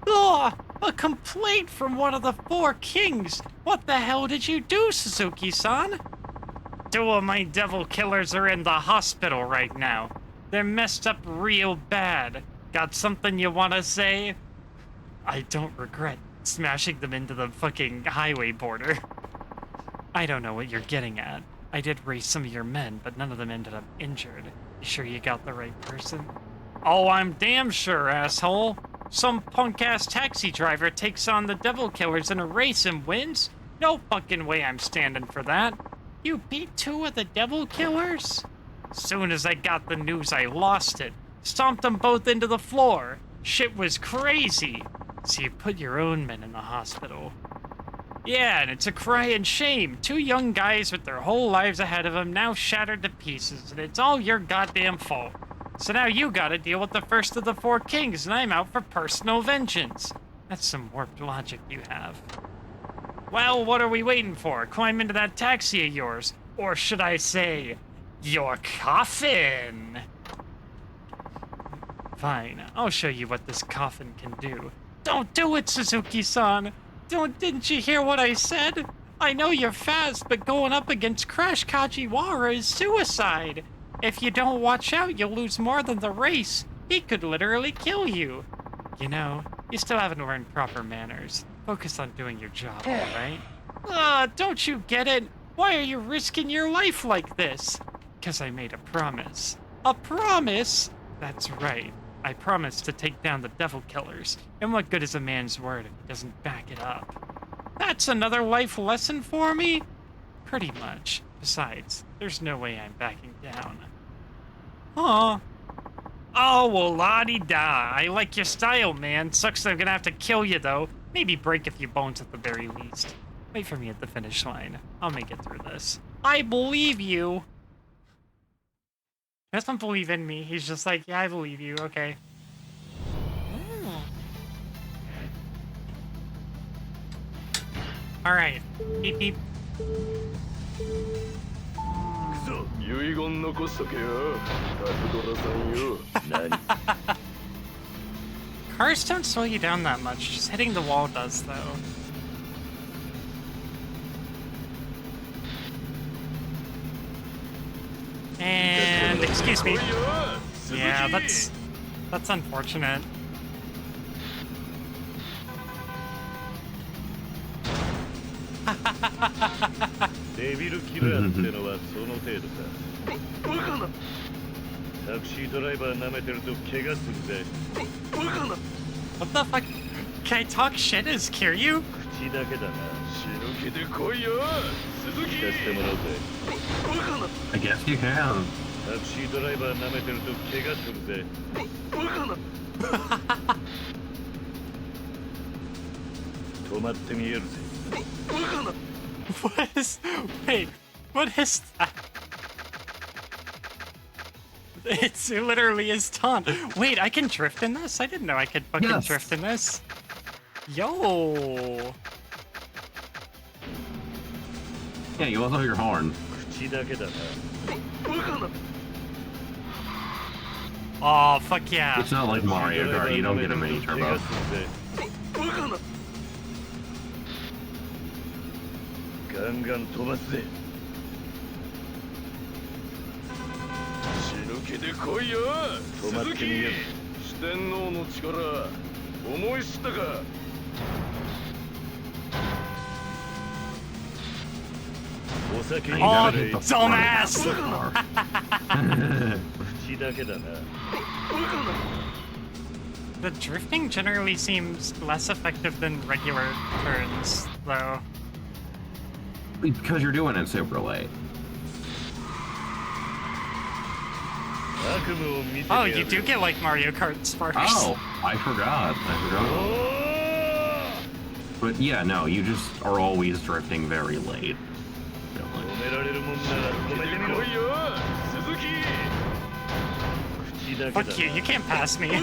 Ugh! A complaint from one of the four kings! What the hell did you do, Suzuki-san? Two of my Devil Killers are in the hospital right now. They're messed up real bad. Got something you want to say? I don't regret smashing them into the fucking highway border. I don't know what you're getting at. I did race some of your men, but none of them ended up injured. You sure you got the right person? Oh, I'm damn sure, asshole. Some punk-ass taxi driver takes on the Devil Killers in a race and wins? No fucking way I'm standing for that. You beat two of the Devil Killers? Soon as I got the news, I lost it. Stomped them both into the floor. Shit was crazy. So you put your own men in the hospital. Yeah, and it's a crying shame. Two young guys with their whole lives ahead of them now shattered to pieces, and it's all your goddamn fault. So now you gotta deal with the first of the four kings, and I'm out for personal vengeance. That's some warped logic you have. Well, what are we waiting for? Climb into that taxi of yours. Or should I say, your coffin? Fine, I'll show you what this coffin can do. Don't do it, Suzuki-san! Didn't you hear what I said? I know you're fast, but going up against Crash Kajiwara is suicide. If you don't watch out, you'll lose more than the race. He could literally kill you. You know, you still haven't learned proper manners. Focus on doing your job, alright? Don't you get it? Why are you risking your life like this? Because I made a promise. A promise? That's right. I promised to take down the devil killers. And what good is a man's word if he doesn't back it up? That's another life lesson for me? Pretty much. Besides, there's no way I'm backing down. Huh? Oh, well, la-di-da. I like your style, man. Sucks that I'm gonna have to kill you, though. Maybe break a few bones at the very least. Wait for me at the finish line. I'll make it through this. I believe you. He doesn't believe in me. He's just like, yeah, I believe you. Okay. All right. Beep, beep. 遺言残しとけよ角ドラさんよ何 Cars don't slow you down that much. Just hitting the wall does, though. And excuse me. Yeah, that's unfortunate. デビルキラーってのはその程度か。バカな。タクシードライバー舐めてると怪我するぜ。バカな。 What the fuck? Can I talk shit as Kiryu? 口だけだな。死ぬ気で来いよ。鈴木。聞かせてもらうぜ。バカな。 I guess you can. タクシードライバー舐めてると怪我するぜ。バカな。止まってみえるぜ。バカな。 What is... Wait, what is that? It literally is taunt. Wait, I can drift in this? I didn't know I could fucking Yes. drift in this. Yo! Yeah, you also your horn. 口だけだな。バカな。 Oh, fuck yeah. It's not like Mario Kart, you don't get a mini turbo. バカな。ガンガン飛ばすぜ。死ぬ気で来いよ。鈴木。四天王の力、思い知ったか。お酒に Oh, 慣れ。 dumbass! 口だけだな。 The drifting generally seems less effective than regular turns, though. Because you're doing it super late. 悪夢を見せて Oh, やる you do get like Mario Kart sparks. Oh, I forgot. But yeah, no, you just are always drifting very late. Really. 止められるもんなら止めてみろ。来いよ。鈴木。口だけだな。 Fuck you, you can't pass me. You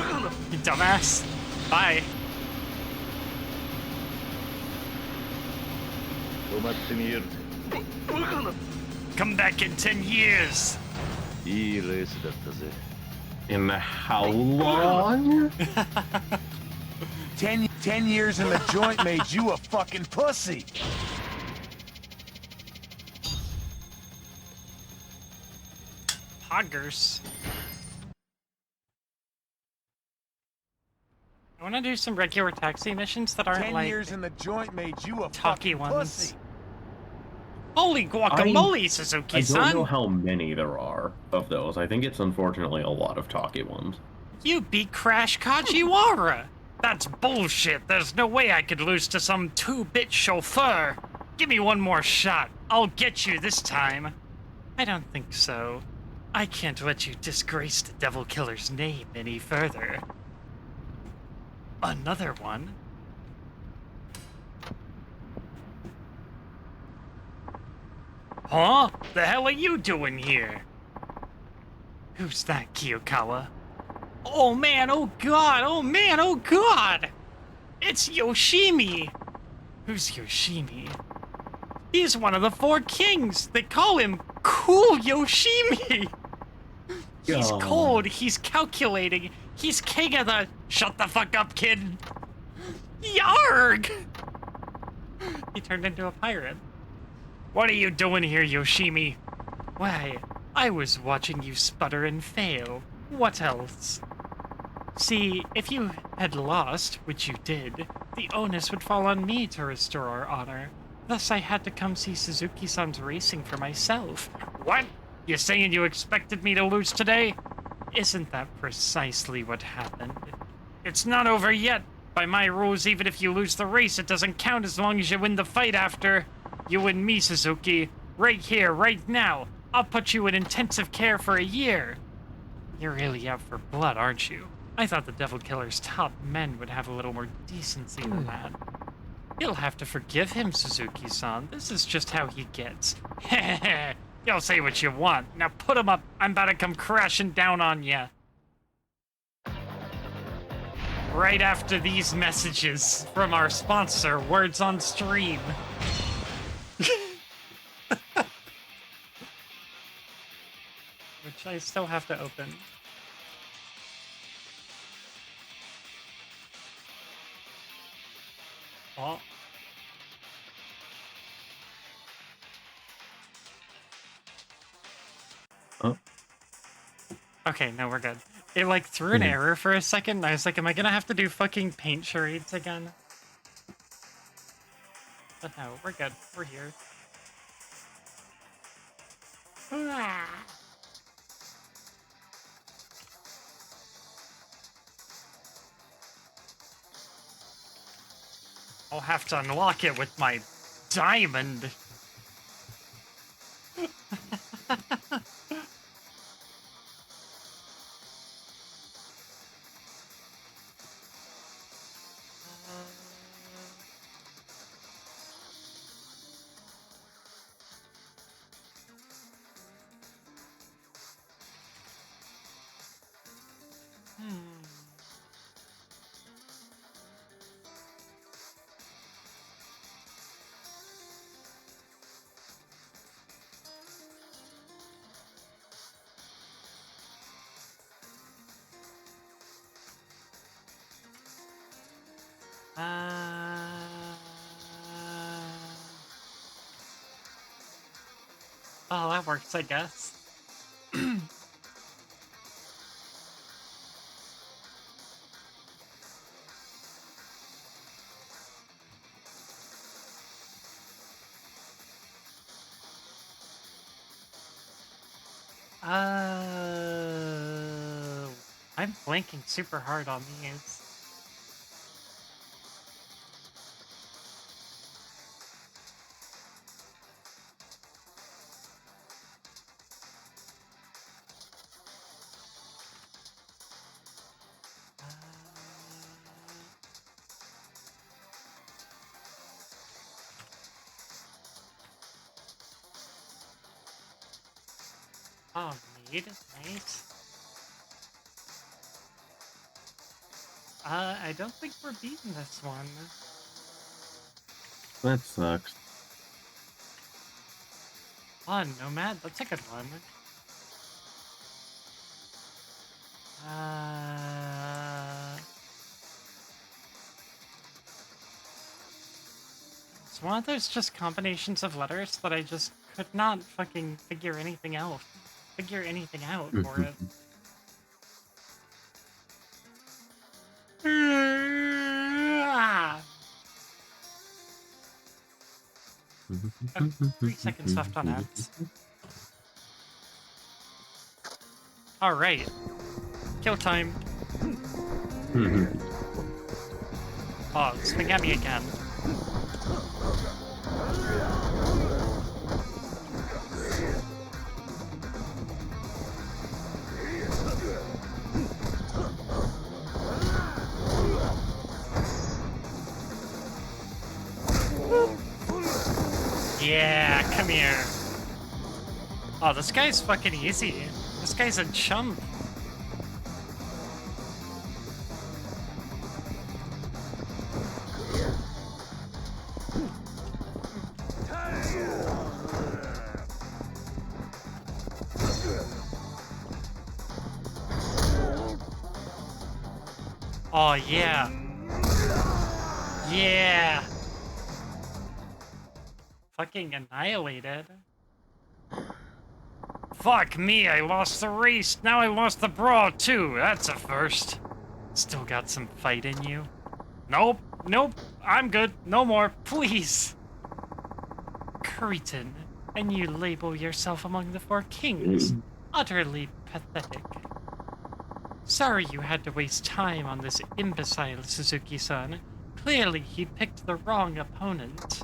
dumbass. Bye. 止まってみえるぜ。バカな。 Come back in 10 years. いいレースだったぜ。 In how long? 10 years in the joint made you a fucking pussy. Poggers. I want to do some regular taxi missions that aren't 10 like years in the joint made you a talky fucking ones. pussy. Holy guacamole, I don't Suzuki-san! know how many there are of those. I think it's unfortunately a lot of talky ones. You beat Crash Kajiwara! That's bullshit. There's no way I could lose to some 2-bit chauffeur. Give me one more shot. I'll get you this time. I don't think so. I can't let you disgrace the Devil Killer's name any further. Another one? Huh? The hell are you doing here? Who's that, Kiyokawa? Oh man, oh god, oh man, oh god! It's Yoshimi! Who's Yoshimi? He's one of the 4 kings! They call him Cool Yoshimi! He's Oh. cold, he's calculating, he's king of the— Shut the fuck up, kid! Yarg! He turned into a pirate. What are you doing here, Yoshimi? Why, I was watching you sputter and fail. What else? See, if you had lost, which you did, the onus would fall on me to restore our honor. Thus I had to come see Suzuki-san's racing for myself. What? You saying you expected me to lose today? Isn't that precisely what happened? It's not over yet. By my rules, even if you lose the race, it doesn't count as long as you win the fight after. You and me, Suzuki. Right here, right now. I'll put you in intensive care for a year. You're really out for blood, aren't you? I thought the Devil Killer's top men would have a little more decency than that. You'll have to forgive him, Suzuki-san. This is just how he gets. Heh. You'll say what you want. Now put him up. I'm about to come crashing down on ya. Right after these messages from our sponsor, Words on Stream. Which I still have to open. Oh. Oh. Okay, no, we're good. It, like, threw an error for a second, and I was like, am I gonna have to do fucking paint charades again? But no, we're good. We're here. I'll have to unlock it with my diamond. Oh, that works, I guess. I'm blanking super hard on these. Oh, mead, nice. I don't think we're beating this one. That sucks. Oh, Nomad, that's a good one. It's one of those just combinations of letters that I just could not fucking figure anything out for it. Oh, 3 seconds left on ads. Alright. Kill time. Oh, swing at me again. Yeah, come here. Oh, this guy's fucking easy. This guy's a chump. Oh, yeah. Yeah. Fucking annihilated. Fuck me, I lost the race. Now I lost the brawl, too. That's a first. Still got some fight in you? Nope. Nope. I'm good. No more. Please. Cretin. And you label yourself among the four kings. Utterly pathetic. Sorry you had to waste time on this imbecile, Suzuki-san. Clearly, he picked the wrong opponent.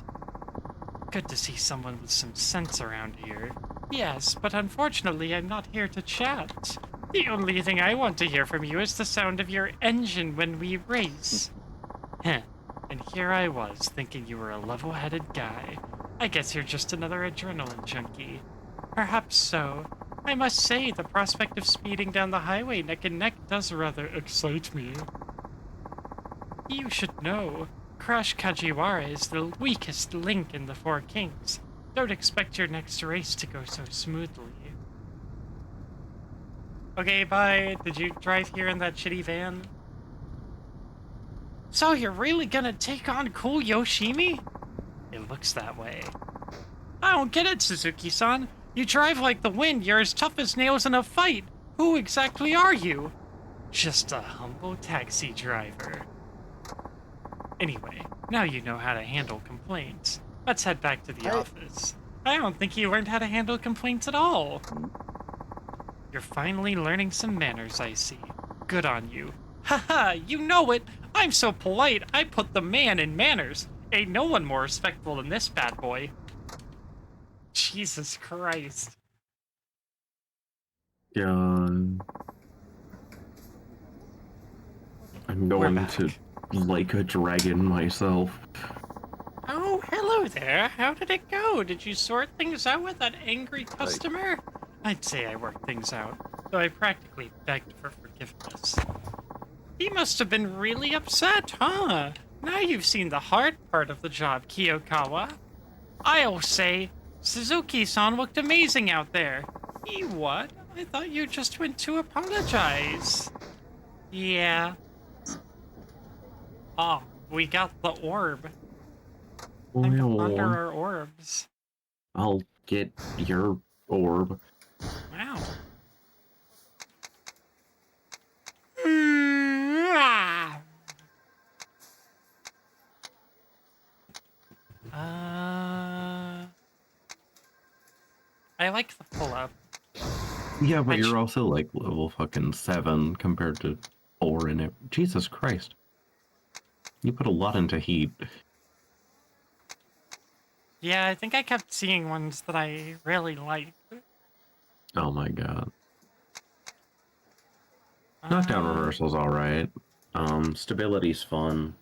Good to see someone with some sense around here. Yes, but unfortunately I'm not here to chat. The only thing I want to hear from you is the sound of your engine when we race. Heh. And here I was, thinking you were a level-headed guy. I guess you're just another adrenaline junkie. Perhaps so. I must say, the prospect of speeding down the highway neck and neck does rather excite me. You should know, Crash Kajiwara is the weakest link in the Four Kings. Don't expect your next race to go so smoothly. Okay, bye. Did you drive here in that shitty van? So you're really gonna take on Cool Yoshimi? It looks that way. I don't get it, Suzuki-san. You drive like the wind, you're as tough as nails in a fight. Who exactly are you? Just a humble taxi driver. Anyway, now you know how to handle complaints. Let's head back to the office. I don't think you learned how to handle complaints at all. You're finally learning some manners, I see. Good on you. Haha, you know it! I'm so polite, I put the man in manners. Ain't no one more respectful than this bad boy. Jesus Christ. I'm going to like a dragon myself. Oh, hello there. How did it go? Did you sort things out with that angry customer? I'd say I worked things out, though I practically begged for forgiveness. He must have been really upset, huh? Now you've seen the hard part of the job, Kiyokawa. I'll say, Suzuki-san looked amazing out there. What? I thought you just went to apologize. Yeah. Oh, we got the orb. Time to ponder our orbs. I'll get your orb. Wow. I like the pull-up. Yeah, but you're also like level fucking 7 compared to 4 in it. Jesus Christ. You put a lot into heat. Yeah, I think I kept seeing ones that I really liked. Oh my god. Knockdown reversal's alright. Stability's fun.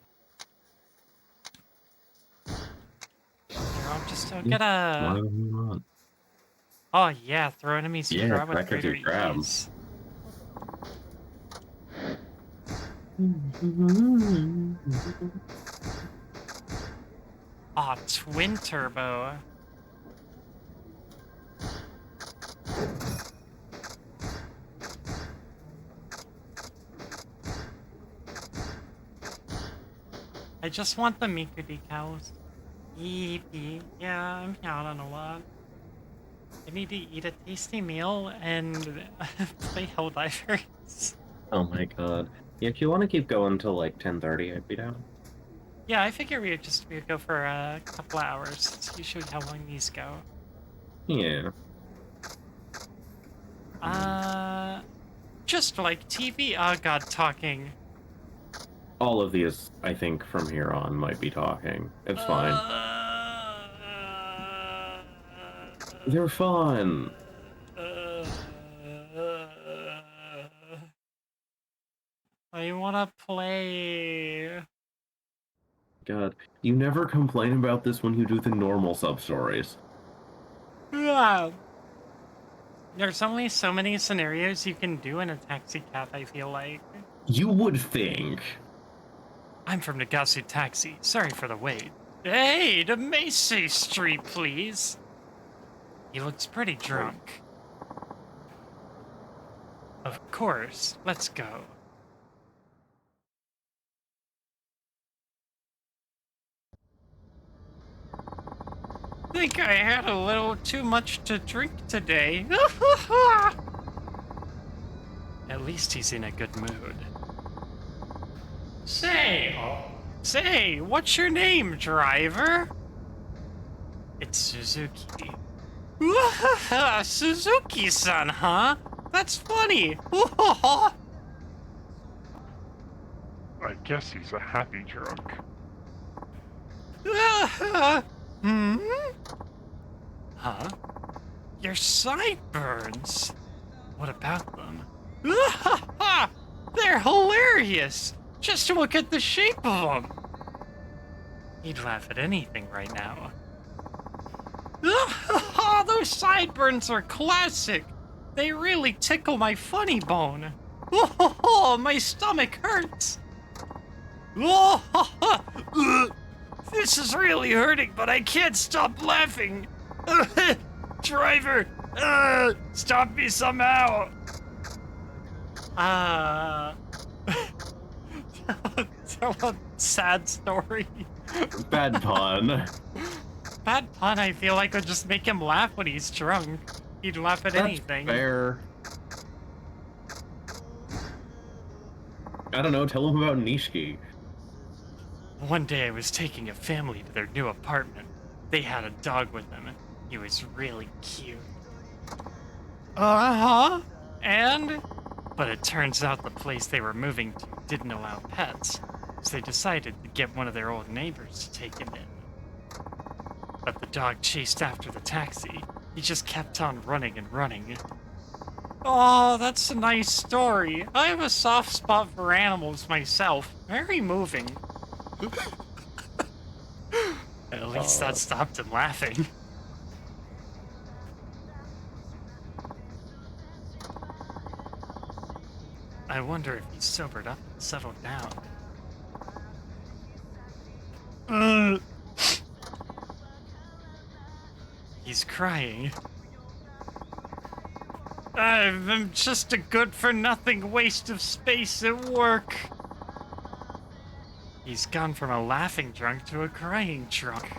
Here, I'll get a... Why not? Oh yeah, throw enemies you grab with practically greater grab. ease. Aw, twin turbo. I just want the Miku decals. Yeepy. Yeah, I'm yawning a lot. I need to eat a tasty meal and play Helldivers. Oh my god. Yeah, if you want to keep going till like 10:30, I'd be down. Yeah, I figure we'd go for a couple of hours. That's usually how long these go. Yeah. Just like TV. Oh god, talking. All of these, I think, from here on might be talking. It's fine. They're fun. I wanna play. God, you never complain about this when you do the normal sub-stories. Yeah. There's only so many scenarios you can do in a taxi cab, I feel like. You would think. I'm from Nagasu Taxi. Sorry for the wait. Hey, to Macy Street, please. He looks pretty drunk. Of course. Let's go. Think I had a little too much to drink today. At least he's in a good mood. Say, what's your name, driver? It's Suzuki. Suzuki-san, huh? That's funny. I guess he's a happy drunk. Hmm? Huh? Your sideburns? What about them? They're hilarious! Just look at the shape of them! He'd laugh at anything right now. Those sideburns are classic! They really tickle my funny bone. My stomach hurts! This is really hurting, but I can't stop laughing! Driver! Stop me somehow! Tell a sad story. Bad pun. Bad pun, I feel like would just make him laugh when he's drunk. He'd laugh at That's anything. fair. I don't know, tell him about Nishiki. One day I was taking a family to their new apartment. They had a dog with them. He was really cute. Uh-huh. And? But it turns out the place they were moving to didn't allow pets, so they decided to get one of their old neighbors to take him in. But the dog chased after the taxi. He just kept on running and running. Oh, that's a nice story. I have a soft spot for animals myself. Very moving. At least that stopped him laughing. I wonder if he's sobered up and settled down. He's crying. I'm just a good-for-nothing waste of space at work. He's gone from a laughing drunk to a crying drunk.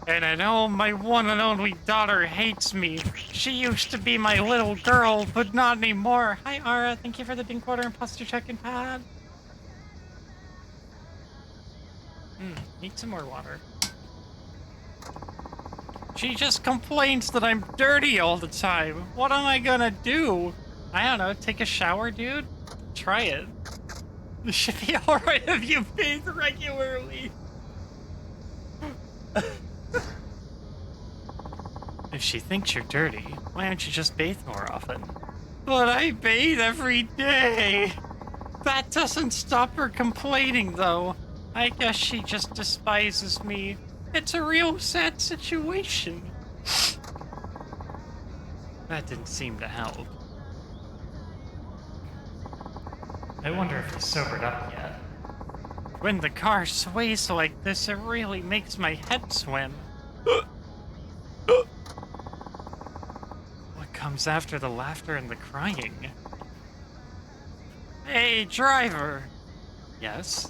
And I know my one and only daughter hates me. She used to be my little girl, but not anymore. Hi, Ara. Thank you for the Dink Water Imposter check-in pad. Need some more water. She just complains that I'm dirty all the time. What am I gonna do? I don't know, take a shower, dude? Try it. It should be alright if you bathe regularly. If she thinks you're dirty, why don't you just bathe more often? But I bathe every day. That doesn't stop her complaining, though. I guess she just despises me. It's a real sad situation. That didn't seem to help. I wonder if he's sobered up yet. When the car sways like this, it really makes my head swim. What comes after the laughter and the crying? Hey, driver! Yes?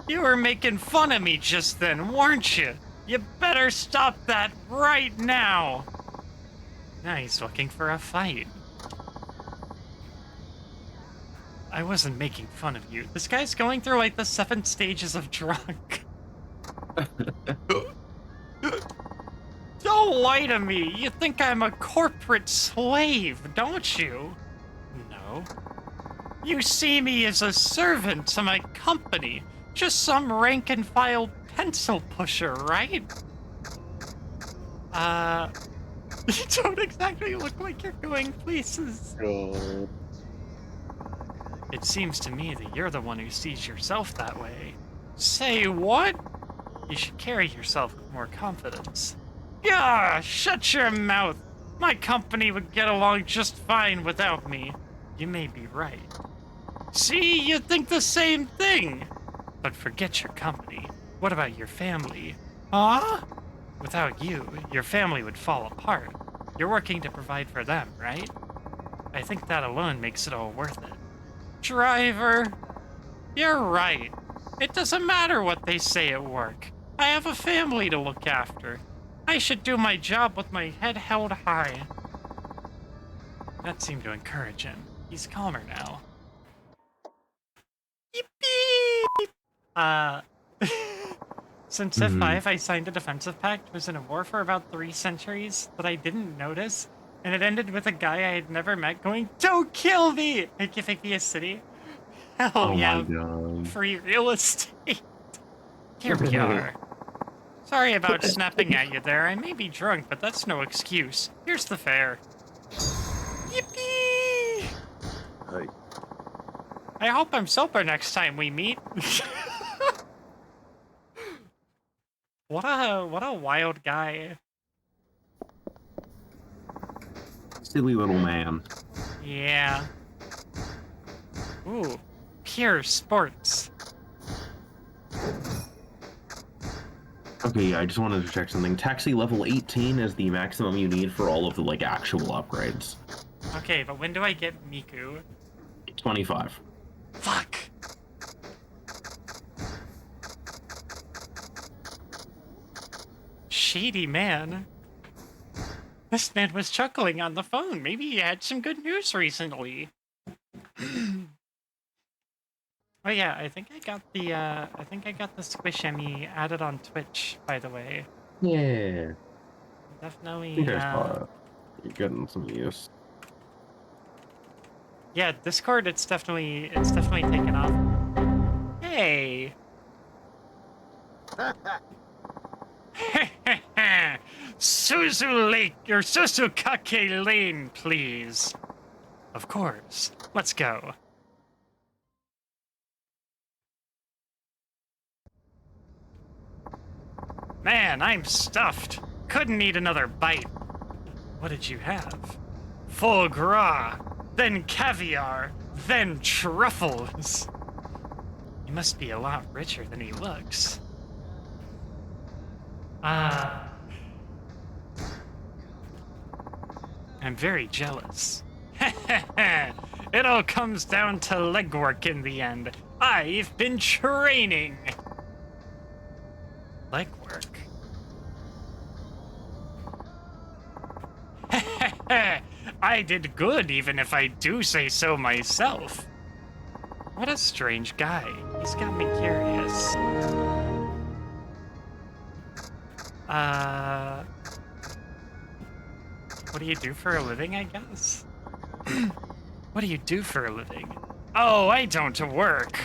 You were making fun of me just then, weren't you? You better stop that right now! Now he's looking for a fight. I wasn't making fun of you. This guy's going through like the 7 stages of drunk. Don't lie to me! You think I'm a corporate slave, don't you? No. You see me as a servant to my company. Just some rank-and-file pencil pusher, right? You don't exactly look like you're going places. God. It seems to me that you're the one who sees yourself that way. Say what? You should carry yourself with more confidence. Yeah, shut your mouth. My company would get along just fine without me. You may be right. See, you think the same thing. But forget your company. What about your family? Huh? Without you, your family would fall apart. You're working to provide for them, right? I think that alone makes it all worth it. Driver, you're right. It doesn't matter what they say at work. I have a family to look after. I should do my job with my head held high. That seemed to encourage him. He's calmer now. Yippee! Since Civ 5, I signed a defensive pact, was in a war for about 3 centuries that I didn't notice, and it ended with a guy I had never met going, "Don't kill me!" and giving me a city. Hell Oh yeah, my god. free real estate. Here we are. Sorry about snapping at you there. I may be drunk, but that's no excuse. Here's the fare. Yippee! Hi. I hope I'm sober next time we meet. What a wild guy. Silly little man. Yeah. Ooh, pure sports. Okay, I just wanted to check something. Taxi level 18 is the maximum you need for all of the, like, actual upgrades. Okay, but when do I get Miku? 25. Fuck! Shady man. This man was chuckling on the phone. Maybe he had some good news recently. Oh yeah, I think I got the Squishemy added on Twitch, by the way. Yeah. I Definitely think I saw it. You're getting some use. yeah, Discord it's definitely taken off. Hey. Suzu Lake or Susukake Lane, please. Of course. Let's go. Man, I'm stuffed. Couldn't eat another bite. What did you have? Foie gras, then caviar, then truffles. He must be a lot richer than he looks. I'm very jealous. It all comes down to legwork in the end. I've been training. Legwork? I did good, even if I do say so myself. What a strange guy. He's got me curious. What do you do for a living, I guess? What do you do for a living? Oh, I don't work.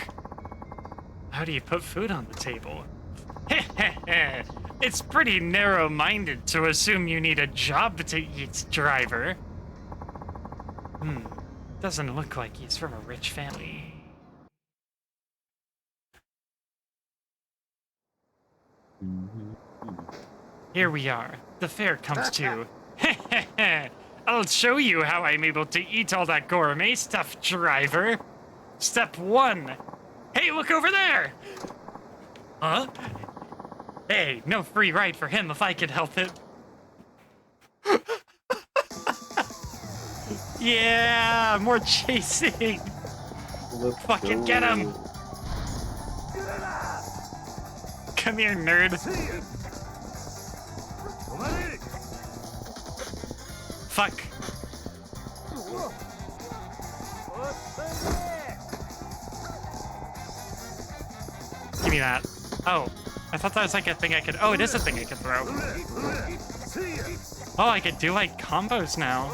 How do you put food on the table? It's pretty narrow-minded to assume you need a job to eat, driver. Doesn't look like he's from a rich family. Here we are. The fare comes to. I'll show you how I'm able to eat all that gourmet stuff, driver. Step 1. Hey, look over there! Huh? Hey, no free ride for him if I could help it. Yeah, more chasing. Let's Fucking go. get him. Come here, nerd. Fuck. Give me that. Oh, I thought that was like a thing I could. Oh, it is a thing I could throw. Oh, I could do like combos now.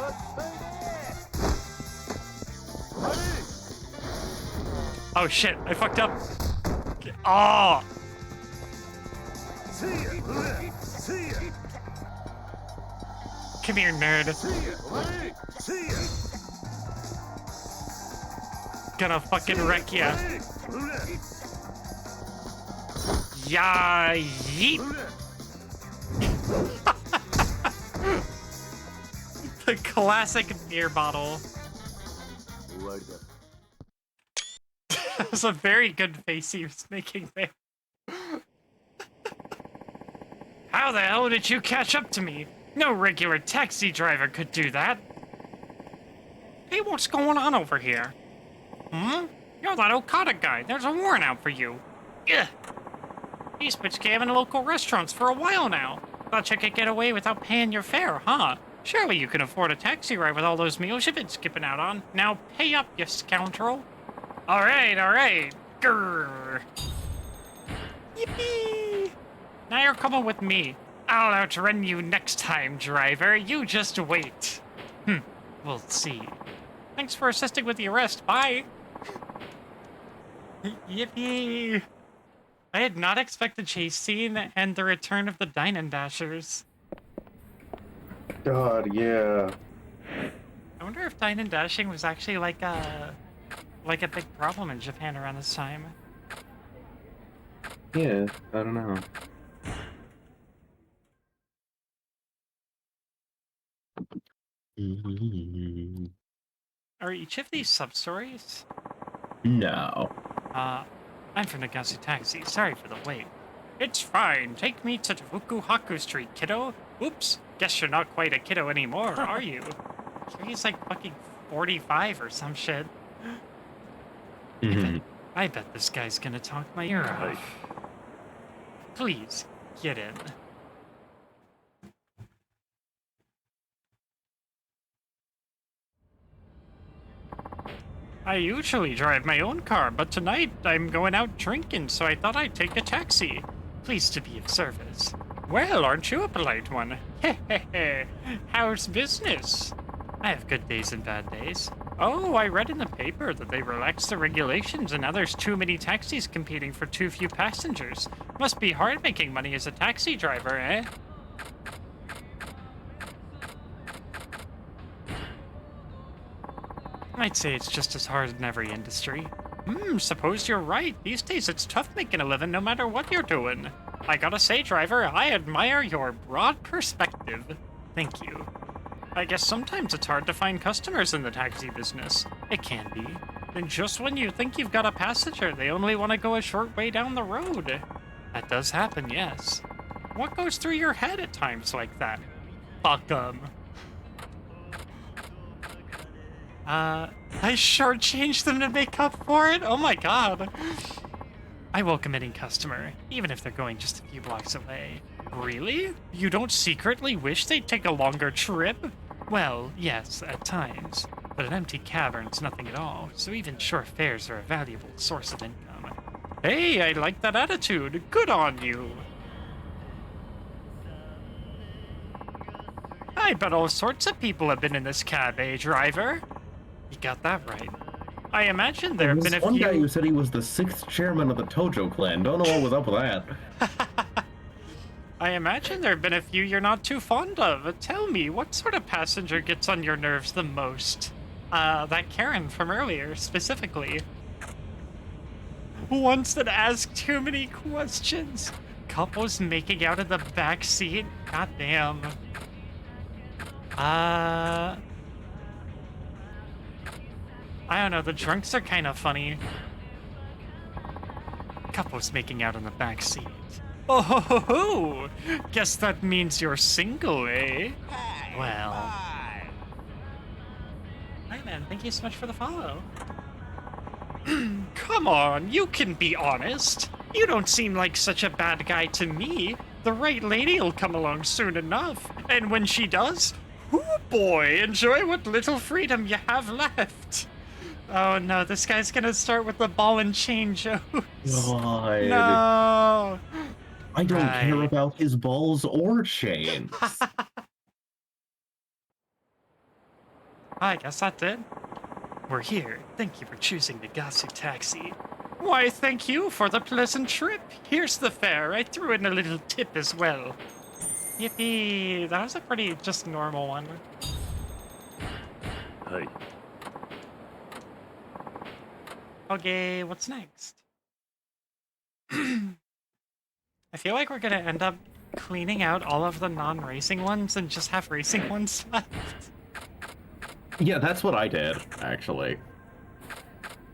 Oh shit, I fucked up. Oh! Come here, nerd. Gonna fucking wreck ya. Yeah, yeet. The classic beer bottle. That was a very good face he was making there. How the hell did you catch up to me? No regular taxi driver could do that. Hey, what's going on over here? You're that Okada guy. There's a warrant out for you. Ugh. He's been scamming local restaurants for a while now. Thought you could get away without paying your fare, huh? Surely you can afford a taxi ride with all those meals you've been skipping out on. Now pay up, you scoundrel. All right. Grrr. Yippee! Now you're coming with me. I'll outrun you next time, driver. You just wait. We'll see. Thanks for assisting with the arrest. Bye. Yippee. I had not expected the chase scene and the return of the Dine Dashers. God, yeah. I wonder if Dine and Dashing was actually like a big problem in Japan around this time. Yeah, I don't know. Are each of these sub-stories? No. I'm from Nagasu Taxi. Sorry for the wait. It's fine. Take me to Fukuhaku Street, kiddo. Oops. Guess you're not quite a kiddo anymore, are you? He's like fucking 45 or some shit. I bet this guy's gonna talk my ear off. Please, get in. I usually drive my own car, but tonight I'm going out drinking, so I thought I'd take a taxi. Pleased to be of service. Well, aren't you a polite one? Hehehe. How's business? I have good days and bad days. Oh, I read in the paper that they relaxed the regulations and now there's too many taxis competing for too few passengers. Must be hard making money as a taxi driver, eh? I'd say it's just as hard in every industry. Suppose you're right. These days it's tough making a living no matter what you're doing. I gotta say, driver, I admire your broad perspective. Thank you. I guess sometimes it's hard to find customers in the taxi business. It can be. And just when you think you've got a passenger, they only want to go a short way down the road. That does happen, yes. What goes through your head at times like that? Fuck 'em. I shortchanged them to make up for it? Oh my god. I welcome any customer, even if they're going just a few blocks away. Really? You don't secretly wish they'd take a longer trip? Well, yes, at times. But an empty cavern's nothing at all, so even short fares are a valuable source of income. Hey, I like that attitude. Good on you. I bet all sorts of people have been in this cab, eh, driver? You got that right. I imagine there have been a few... One guy who said he was the 6th chairman of the Tojo clan. Don't know what was up with that. I imagine there have been a few you're not too fond of. Tell me, what sort of passenger gets on your nerves the most? That Karen from earlier, specifically. Ones that ask too many questions. Couples making out in the back seat. Goddamn. I don't know, the drunks are kind of funny. Couples making out in the back seat. Oh ho ho ho! Guess that means you're single, eh? Well. Hi man, thank you so much for the follow. Come on, you can be honest. You don't seem like such a bad guy to me. The right lady'll come along soon enough. And when she does, oh boy, enjoy what little freedom you have left. Oh no, this guy's gonna start with the ball and chain jokes. God. No. I don't care about his balls or chains. I guess that's it. We're here. Thank you for choosing Nagasu Taxi. Why, thank you for the pleasant trip. Here's the fare. I threw in a little tip as well. Yippee! That was a pretty just normal one. Hi. Okay, what's next? I feel like we're gonna end up cleaning out all of the non-racing ones and just have racing ones left. Yeah, that's what I did, actually.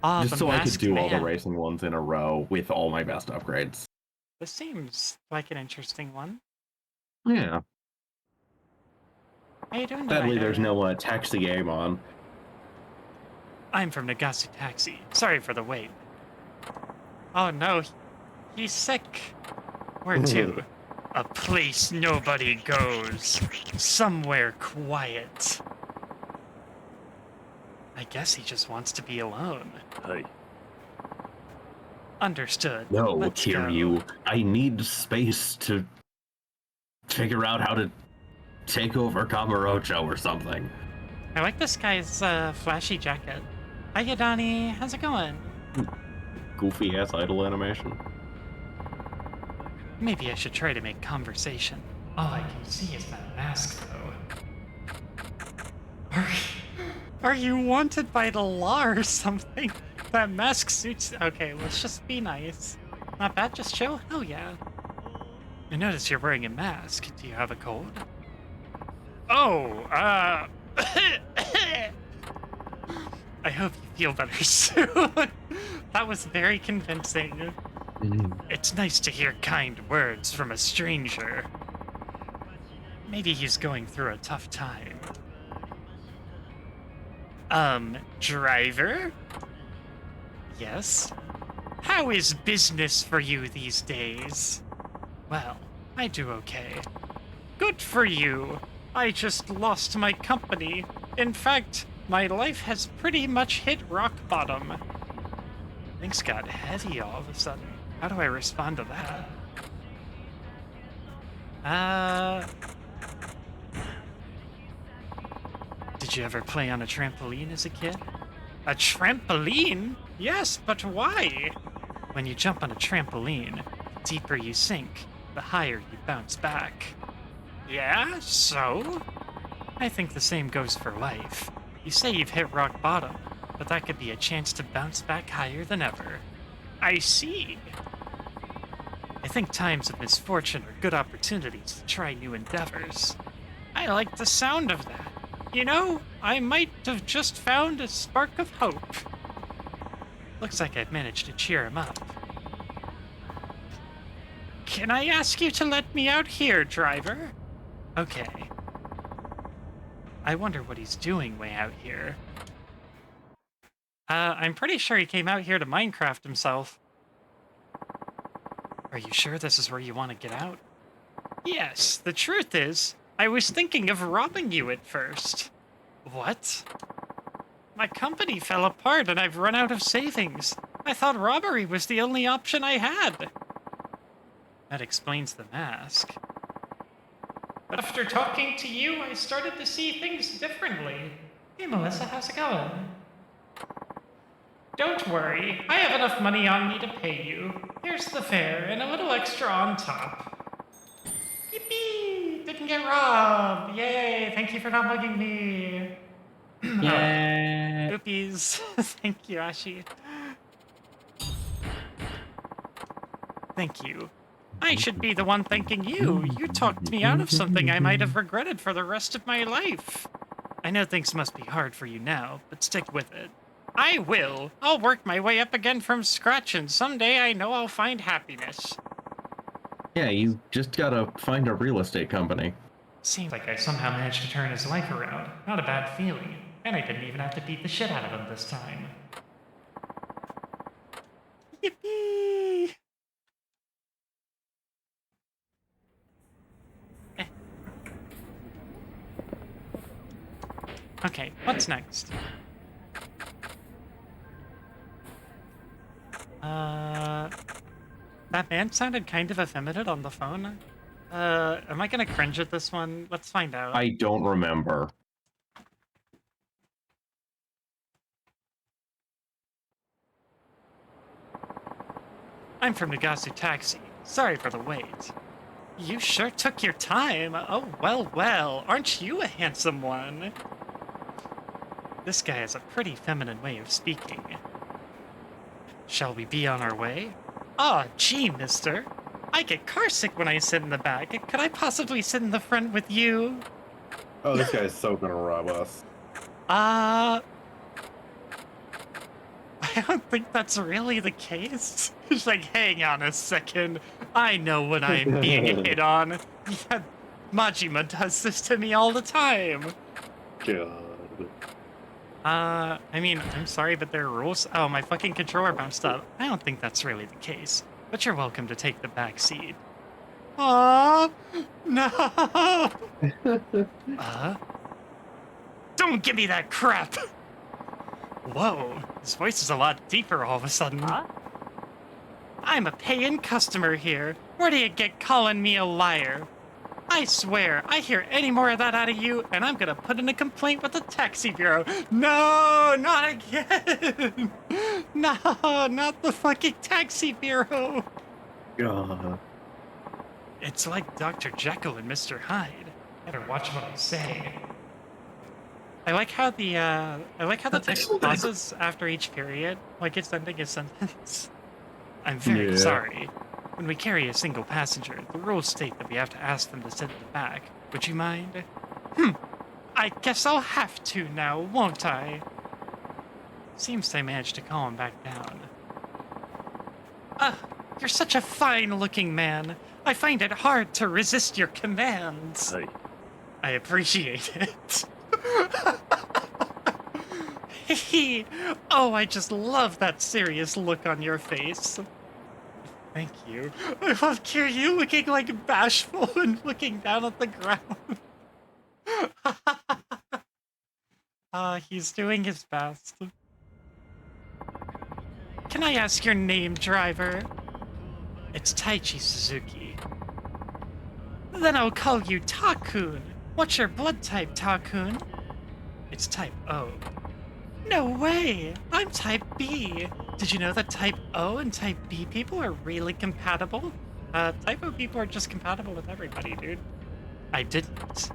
Just so I could do all the racing ones in a row with all my best upgrades. This seems like an interesting one. Yeah. How you doing Sadly, tonight, there's no taxi game on. I'm from Nagasu Taxi. Sorry for the wait. Oh no, he's sick. Where to? A place nobody goes. Somewhere quiet. I guess he just wants to be alone. Hi. Understood. No, Let's go. Kiryu. I need space to figure out how to take over Kamurocho or something. I like this guy's flashy jacket. Hiya, Donnie. How's it going? Goofy ass idle animation. Maybe I should try to make conversation. All I can see is that mask, though. Are you wanted by the law or something? That mask suits... Okay, let's just be nice. Not bad, just chill? Hell yeah. I notice you're wearing a mask. Do you have a cold? Oh, I hope you feel better soon. That was very convincing. It's nice to hear kind words from a stranger. Maybe he's going through a tough time. Driver? Yes? How is business for you these days? Well, I do okay. Good for you. I just lost my company. In fact, my life has pretty much hit rock bottom. Things got heavy all of a sudden. How do I respond to that? Did you ever play on a trampoline as a kid? A trampoline? Yes, but why? When you jump on a trampoline, the deeper you sink, the higher you bounce back. Yeah, so? I think the same goes for life. You say you've hit rock bottom, but that could be a chance to bounce back higher than ever. I see. I think times of misfortune are good opportunities to try new endeavors. I like the sound of that. You know, I might have just found a spark of hope. Looks like I've managed to cheer him up. Can I ask you to let me out here, driver? Okay. I wonder what he's doing way out here. I'm pretty sure he came out here to Minecraft himself. Are you sure this is where you want to get out? Yes, the truth is, I was thinking of robbing you at first. What? My company fell apart and I've run out of savings. I thought robbery was the only option I had. That explains the mask. But after talking to you, I started to see things differently. Hey Melissa, how's it going? Don't worry, I have enough money on me to pay you. Here's the fare, and a little extra on top. Yippee! Didn't get robbed! Yay! Thank you for not bugging me! Yeah. Oopies. Thank you, Ashi. Thank you. I should be the one thanking you. You talked me out of something I might have regretted for the rest of my life. I know things must be hard for you now, but stick with it. I will. I'll work my way up again from scratch, and someday I know I'll find happiness. Yeah, you just gotta find a real estate company. Seems like I somehow managed to turn his life around. Not a bad feeling. And I didn't even have to beat the shit out of him this time. Yippee! Okay, what's next? That man sounded kind of effeminate on the phone. Am I gonna cringe at this one? Let's find out. I don't remember. I'm from Nagasu Taxi. Sorry for the wait. You sure took your time. Oh, well, well. Aren't you a handsome one? This guy has a pretty feminine way of speaking. Shall we be on our way? Aw, gee, mister. I get carsick when I sit in the back. Could I possibly sit in the front with you? Oh, this guy's so gonna rob us. I don't think that's really the case. He's like, hang on a second. I know when I'm being hit on. Yeah, Majima does this to me all the time. God. I mean, I'm sorry, but there are rules. Oh, my fucking controller bounced up. I don't think that's really the case. But you're welcome to take the back seat. Aww, no. Don't give me that crap. Whoa, his voice is a lot deeper all of a sudden. I'm a paying customer here. Where do you get calling me a liar? I swear, I hear any more of that out of you, and I'm gonna put in a complaint with the taxi bureau. No, not again. No, not the fucking taxi bureau. God. It's like Dr. Jekyll and Mr. Hyde. Better watch what I say. I like how the text pauses after each period, like it's ending a sentence. I'm very Yeah. sorry. When we carry a single passenger, the rules state that we have to ask them to sit in the back. Would you mind? I guess I'll have to now, won't I? Seems I managed to calm him back down. You're such a fine-looking man. I find it hard to resist your commands. はい。 I appreciate it. Oh, I just love that serious look on your face. Thank you. I love Kiryu looking like bashful and looking down at the ground. He's doing his best. Can I ask your name, driver? It's Taichi Suzuki. Then I'll call you Takun. What's your blood type, Takun? It's type O. No way! I'm type B. Did you know that type O and type B people are really compatible? Type O people are just compatible with everybody, dude. I didn't.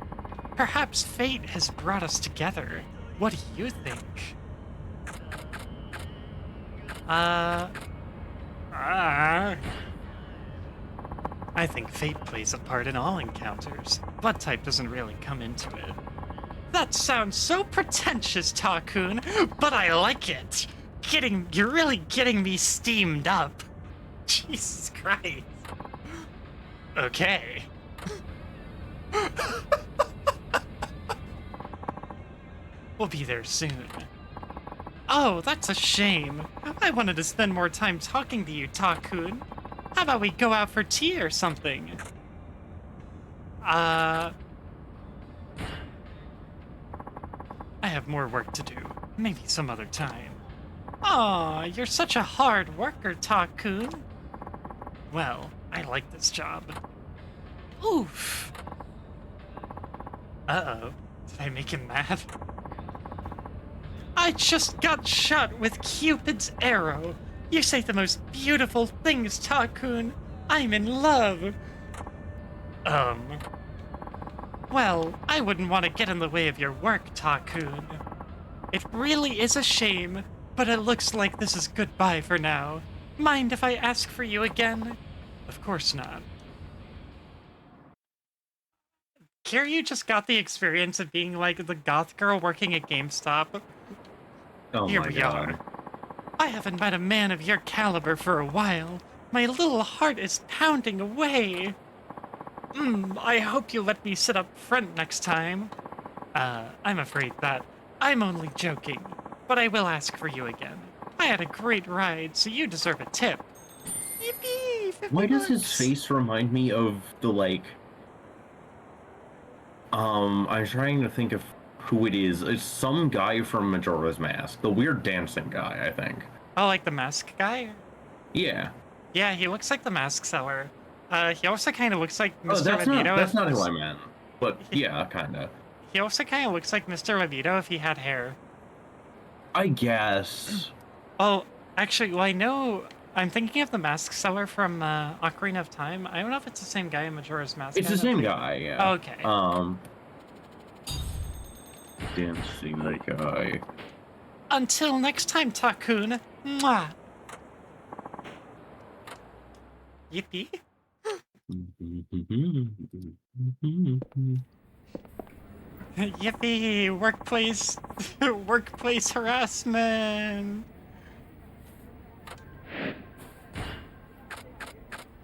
Perhaps fate has brought us together. What do you think? I think fate plays a part in all encounters. Blood type doesn't really come into it. That sounds so pretentious, Takun, but I like it. You're really getting me steamed up. Jesus Christ. Okay. We'll be there soon. Oh, that's a shame. I wanted to spend more time talking to you, Takun. How about we go out for tea or something? I have more work to do. Maybe some other time. Aw, you're such a hard worker, Takun. Well, I like this job. Oof. Uh-oh. Did I make him mad? I just got shot with Cupid's arrow. You say the most beautiful things, Takun. I'm in love. Well, I wouldn't want to get in the way of your work, Takun. It really is a shame, but it looks like this is goodbye for now. Mind if I ask for you again? Of course not. Kiryu just got the experience of being like the goth girl working at GameStop. Oh Here my we God. are. I haven't met a man of your caliber for a while. My little heart is pounding away. I hope you let me sit up front next time. I'm afraid that I'm only joking, but I will ask for you again. I had a great ride, so you deserve a tip. Yippee! 50 Why does his bucks. face remind me of the, like... I'm trying to think of who it is. It's some guy from Majora's Mask. The weird dancing guy, I think. Oh, like the mask guy? Yeah. Yeah, he looks like the mask seller. He also kind of looks like Mr. Oh, that's Levito. that's not who I meant. But, yeah, kinda. He also kind of looks like Mr. Levito if he had hair. I guess. Oh, actually, well, I know... I'm thinking of the mask seller from Ocarina of Time. I don't know if it's the same guy in Majora's Mask. It's the same guy, yeah. Oh, okay. Dancing guy. Until next time, Takun. Mwah. Yippee. Yippee! Workplace harassment!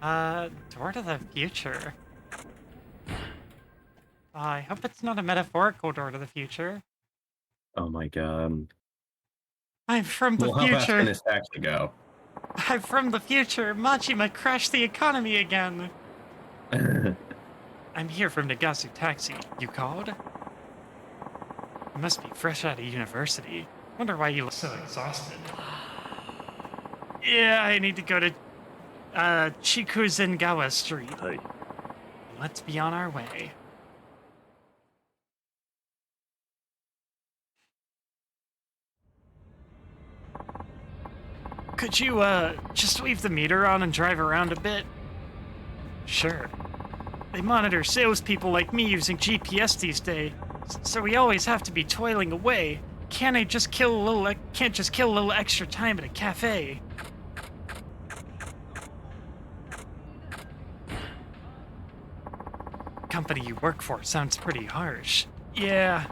Door to the future. I hope it's not a metaphorical door to the future. Oh my God. I'm from the Well, how fast can future. this taxi go? I'm from the future. Machima crashed the economy again. I'm here from Nagasu Taxi. You called? You must be fresh out of university. Wonder why you look so exhausted. Yeah, I need to go to Chikuzengawa Street. はい。 Let's be on our way. Could you, just leave the meter on and drive around a bit? Sure. They monitor salespeople like me using GPS these days, so we always have to be toiling away. Can't just kill a little extra time at a cafe. Company you work for sounds pretty harsh. Yeah,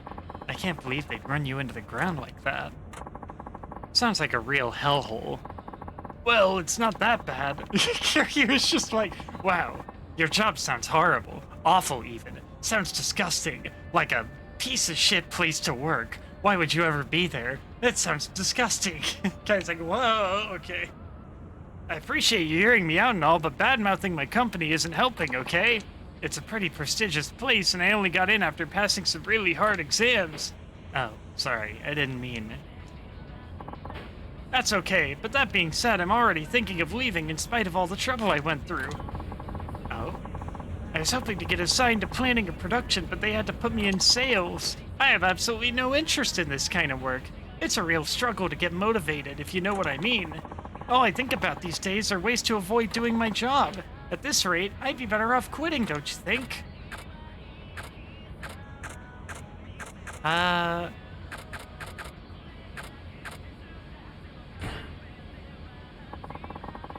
I can't believe they'd run you into the ground like that. Sounds like a real hellhole. Well, it's not that bad. Kiryu is just like, wow, your job sounds horrible. Awful, even. Sounds disgusting. Like a piece of shit place to work. Why would you ever be there? That sounds disgusting. Guy's like, whoa, okay. I appreciate you hearing me out and all, but bad-mouthing my company isn't helping, okay? It's a pretty prestigious place, and I only got in after passing some really hard exams. Oh, sorry, I didn't mean... That's okay, but that being said, I'm already thinking of leaving in spite of all the trouble I went through. Oh? I was hoping to get assigned to planning a production, but they had to put me in sales. I have absolutely no interest in this kind of work. It's a real struggle to get motivated, if you know what I mean. All I think about these days are ways to avoid doing my job. At this rate, I'd be better off quitting, don't you think?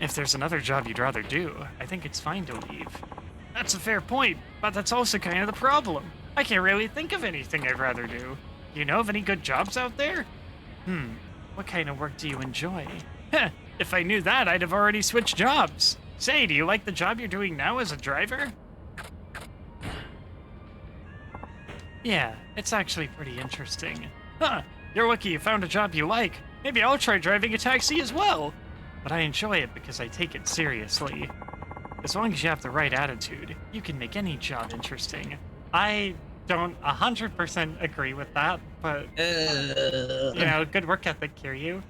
If there's another job you'd rather do, I think it's fine to leave. That's a fair point, but that's also kind of the problem. I can't really think of anything I'd rather do. Do you know of any good jobs out there? What kind of work do you enjoy? Heh, if I knew that, I'd have already switched jobs. Say, do you like the job you're doing now as a driver? Yeah, it's actually pretty interesting. Huh, you're lucky you found a job you like. Maybe I'll try driving a taxi as well. But I enjoy it because I take it seriously. As long as you have the right attitude, you can make any job interesting. I don't 100% agree with that, but, you know, good work ethic, Kiryu.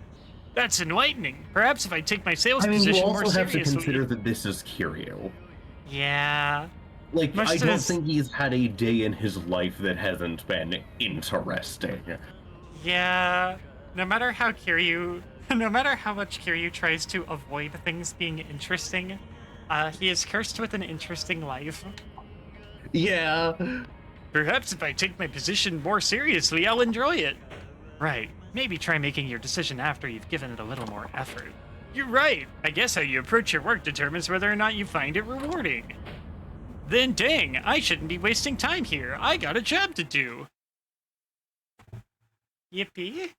That's enlightening. Perhaps if I take my sales position you more also have seriously... to consider that this is Kiryu. Yeah. Like, Most I of don't his- think he's had a day in his life that hasn't been interesting. Yeah. No matter how no matter how much Kiryu tries to avoid things being interesting, he is cursed with an interesting life. Yeah. Perhaps if I take my position more seriously, I'll enjoy it. Right. Maybe try making your decision after you've given it a little more effort. You're right. I guess how you approach your work determines whether or not you find it rewarding. Then dang, I shouldn't be wasting time here. I got a job to do. Yippee.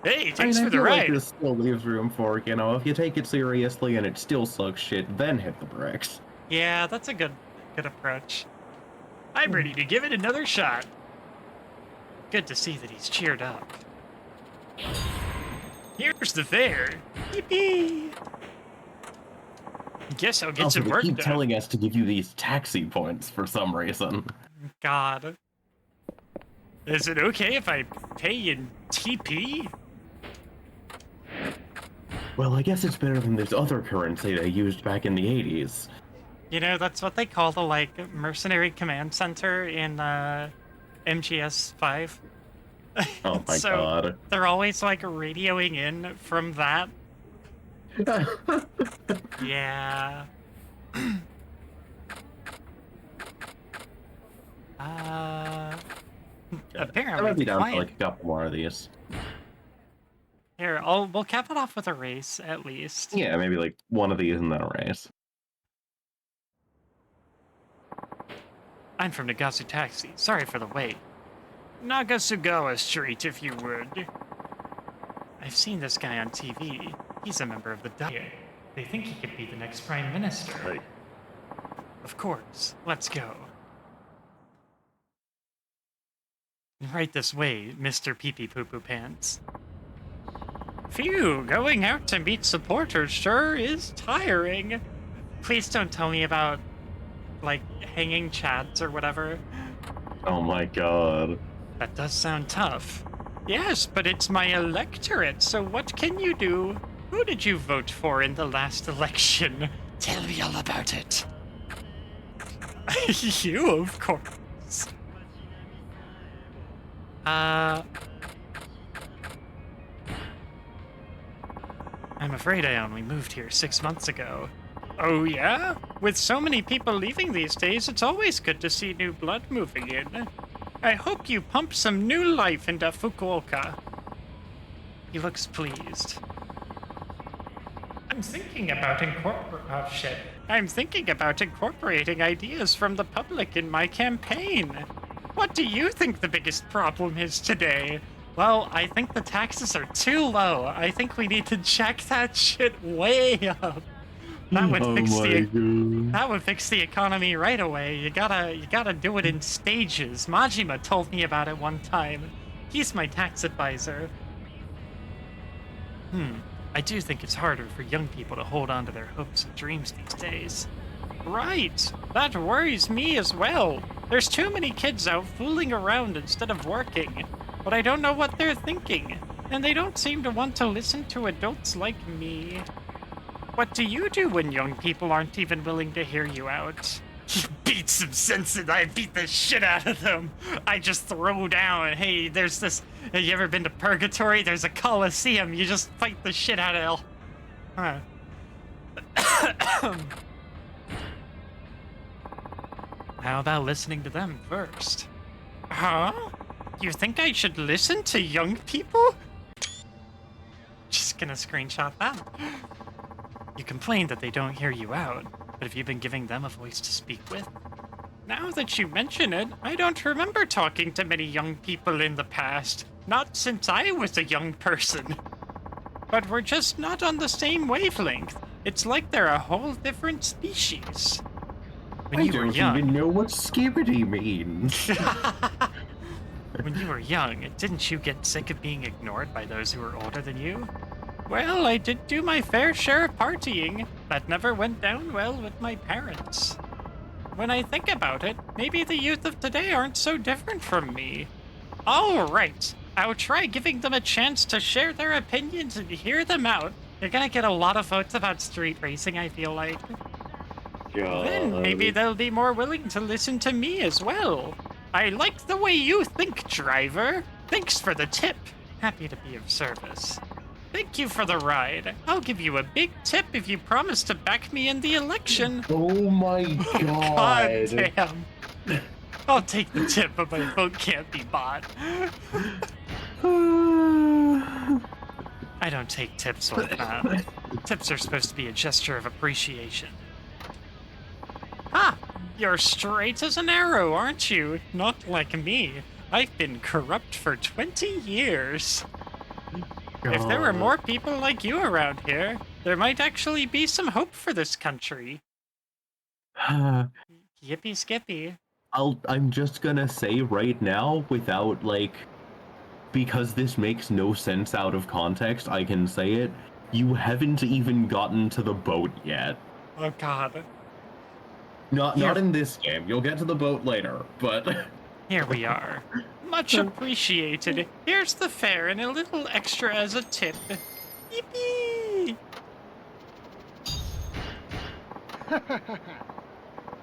Hey, thanks for the feel ride. like this still leaves room for, you know, if you take it seriously and it still sucks shit, then hit the bricks. Yeah, that's a good approach. I'm ready to give it another shot. Good to see that he's cheered up. Here's the fare. Yippee! Guess I'll get Also, some they work keep done. telling us to give you these taxi points for some reason. God. Is it okay if I pay in TP? Well, I guess it's better than this other currency they used back in the 80s. You know, that's what they call the, like, mercenary command center in, MGS 5. Oh my So, god. they're always, like, radioing in from that. Yeah. Apparently, I might be the down for client- like a couple more of these. Here, we'll cap it off with a race, at least. Yeah, maybe like one of these and then a race. I'm from Nagasu Taxi. Sorry for the wait. Nagasugawa Street, if you would. I've seen this guy on TV. He's a member of the Diet. They think he could be the next Prime Minister. はい Of course. Let's go. Right this way, Mr. Pee-Pee Poo-Poo Pants. Phew, going out to meet supporters sure is tiring. Please don't tell me about, like, hanging chads or whatever. Oh my god. That does sound tough. Yes, but it's my electorate, so what can you do? Who did you vote for in the last election? Tell me all about it. You, of course. I'm afraid I only moved here 6 months ago. Oh yeah? With so many people leaving these days, it's always good to see new blood moving in. I hope you pump some new life into Fukuoka. He looks pleased. I'm thinking about incorporating ideas from the public in my campaign. What do you think the biggest problem is today? Well, I think the taxes are too low. I think we need to jack that shit way up. That would that would fix the economy right away. You gotta do it in stages. Majima told me about it one time. He's my tax advisor. I do think it's harder for young people to hold on to their hopes and dreams these days. Right! That worries me as well. There's too many kids out fooling around instead of working. But I don't know what they're thinking. And they don't seem to want to listen to adults like me. What do you do when young people aren't even willing to hear you out? Beat some sense and I beat the shit out of them. I just throw down. Hey, there's this. Have you ever been to Purgatory? There's a Coliseum. You just fight the shit out of hell. How about listening to them first? Huh? You think I should listen to young people? Just gonna screenshot them. You complain that they don't hear you out, but have you been giving them a voice to speak with? Now that you mention it, I don't remember talking to many young people in the past. Not since I was a young person. But we're just not on the same wavelength. It's like they're a whole different species. When you were young, I don't even know what skibbity means. when you were young, didn't you get sick of being ignored by those who were older than you? Well, I did do my fair share of partying. That never went down well with my parents. When I think about it, maybe the youth of today aren't so different from me. All right, I'll try giving them a chance to share their opinions and hear them out. You're gonna get a lot of votes about street racing, I feel like. Then maybe they'll be more willing to listen to me as well. I like the way you think, driver. Thanks for the tip. Happy to be of service. Thank you for the ride. I'll give you a big tip if you promise to back me in the election. Oh my god. God damn. I'll take the tip, but my vote can't be bought. I don't take tips like that. Tips are supposed to be a gesture of appreciation. Ah, you're straight as an arrow, aren't you? Not like me. I've been corrupt for 20 years. If there were more people like you around here, there might actually be some hope for this country. Yippee skippy. I'm just gonna say right now, without because this makes no sense out of context, I can say it. You haven't even gotten to the boat yet. Oh god. Not in this game. You'll get to the boat later, but Here we are. Much appreciated. Here's the fare and a little extra as a tip. Yippee!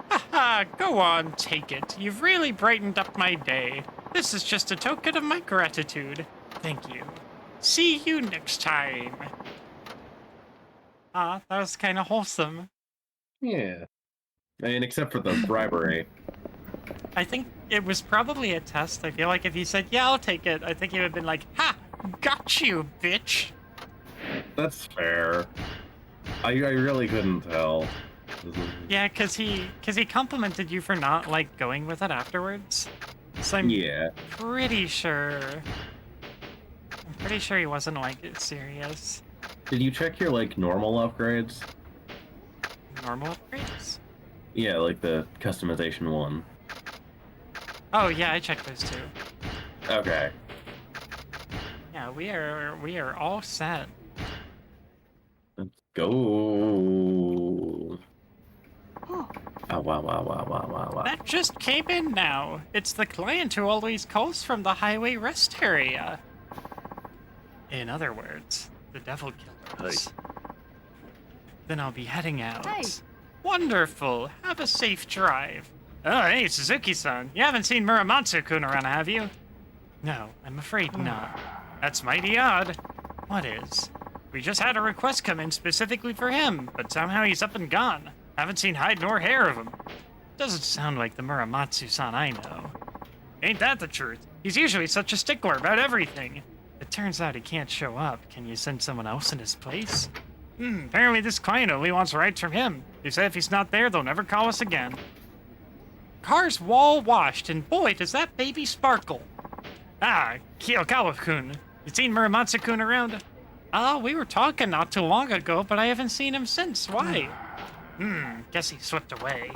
Haha, go on, take it. You've really brightened up my day. This is just a token of my gratitude. Thank you. See you next time. Ah, that was kind of wholesome. Yeah. I mean, except for the bribery. I think it was probably a test. I feel like if he said, yeah, I'll take it, I think he would have been like, ha! Got you, bitch! That's fair. I really couldn't tell. Yeah, cause he complimented you for not, going with it afterwards. So I'm pretty sure... I'm pretty sure he wasn't, serious. Did you check your, normal upgrades? Normal upgrades? Yeah, the customization one. Oh, yeah, I checked those too. Okay. Yeah, we are all set. Let's go. Oh, wow. That just came in now. It's the client who always calls from the highway rest area. In other words, the devil killer. Then I'll be heading out. Hey. Wonderful. Have a safe drive. Oh, hey, Suzuki-san. You haven't seen Muramatsu-kun around, have you? No, I'm afraid not. That's mighty odd. What is? We just had a request come in specifically for him, but somehow he's up and gone. Haven't seen hide nor hair of him. Doesn't sound like the Muramatsu-san I know. Ain't that the truth? He's usually such a stickler about everything. It turns out he can't show up. Can you send someone else in his place? Apparently this client only wants rides from him. He said if he's not there, they'll never call us again. Car's wall washed, and boy, does that baby sparkle. Ah, Kiyokawa-kun. You seen Muramatsu-kun around? Oh, we were talking not too long ago, but I haven't seen him since. Why? Guess he slipped away.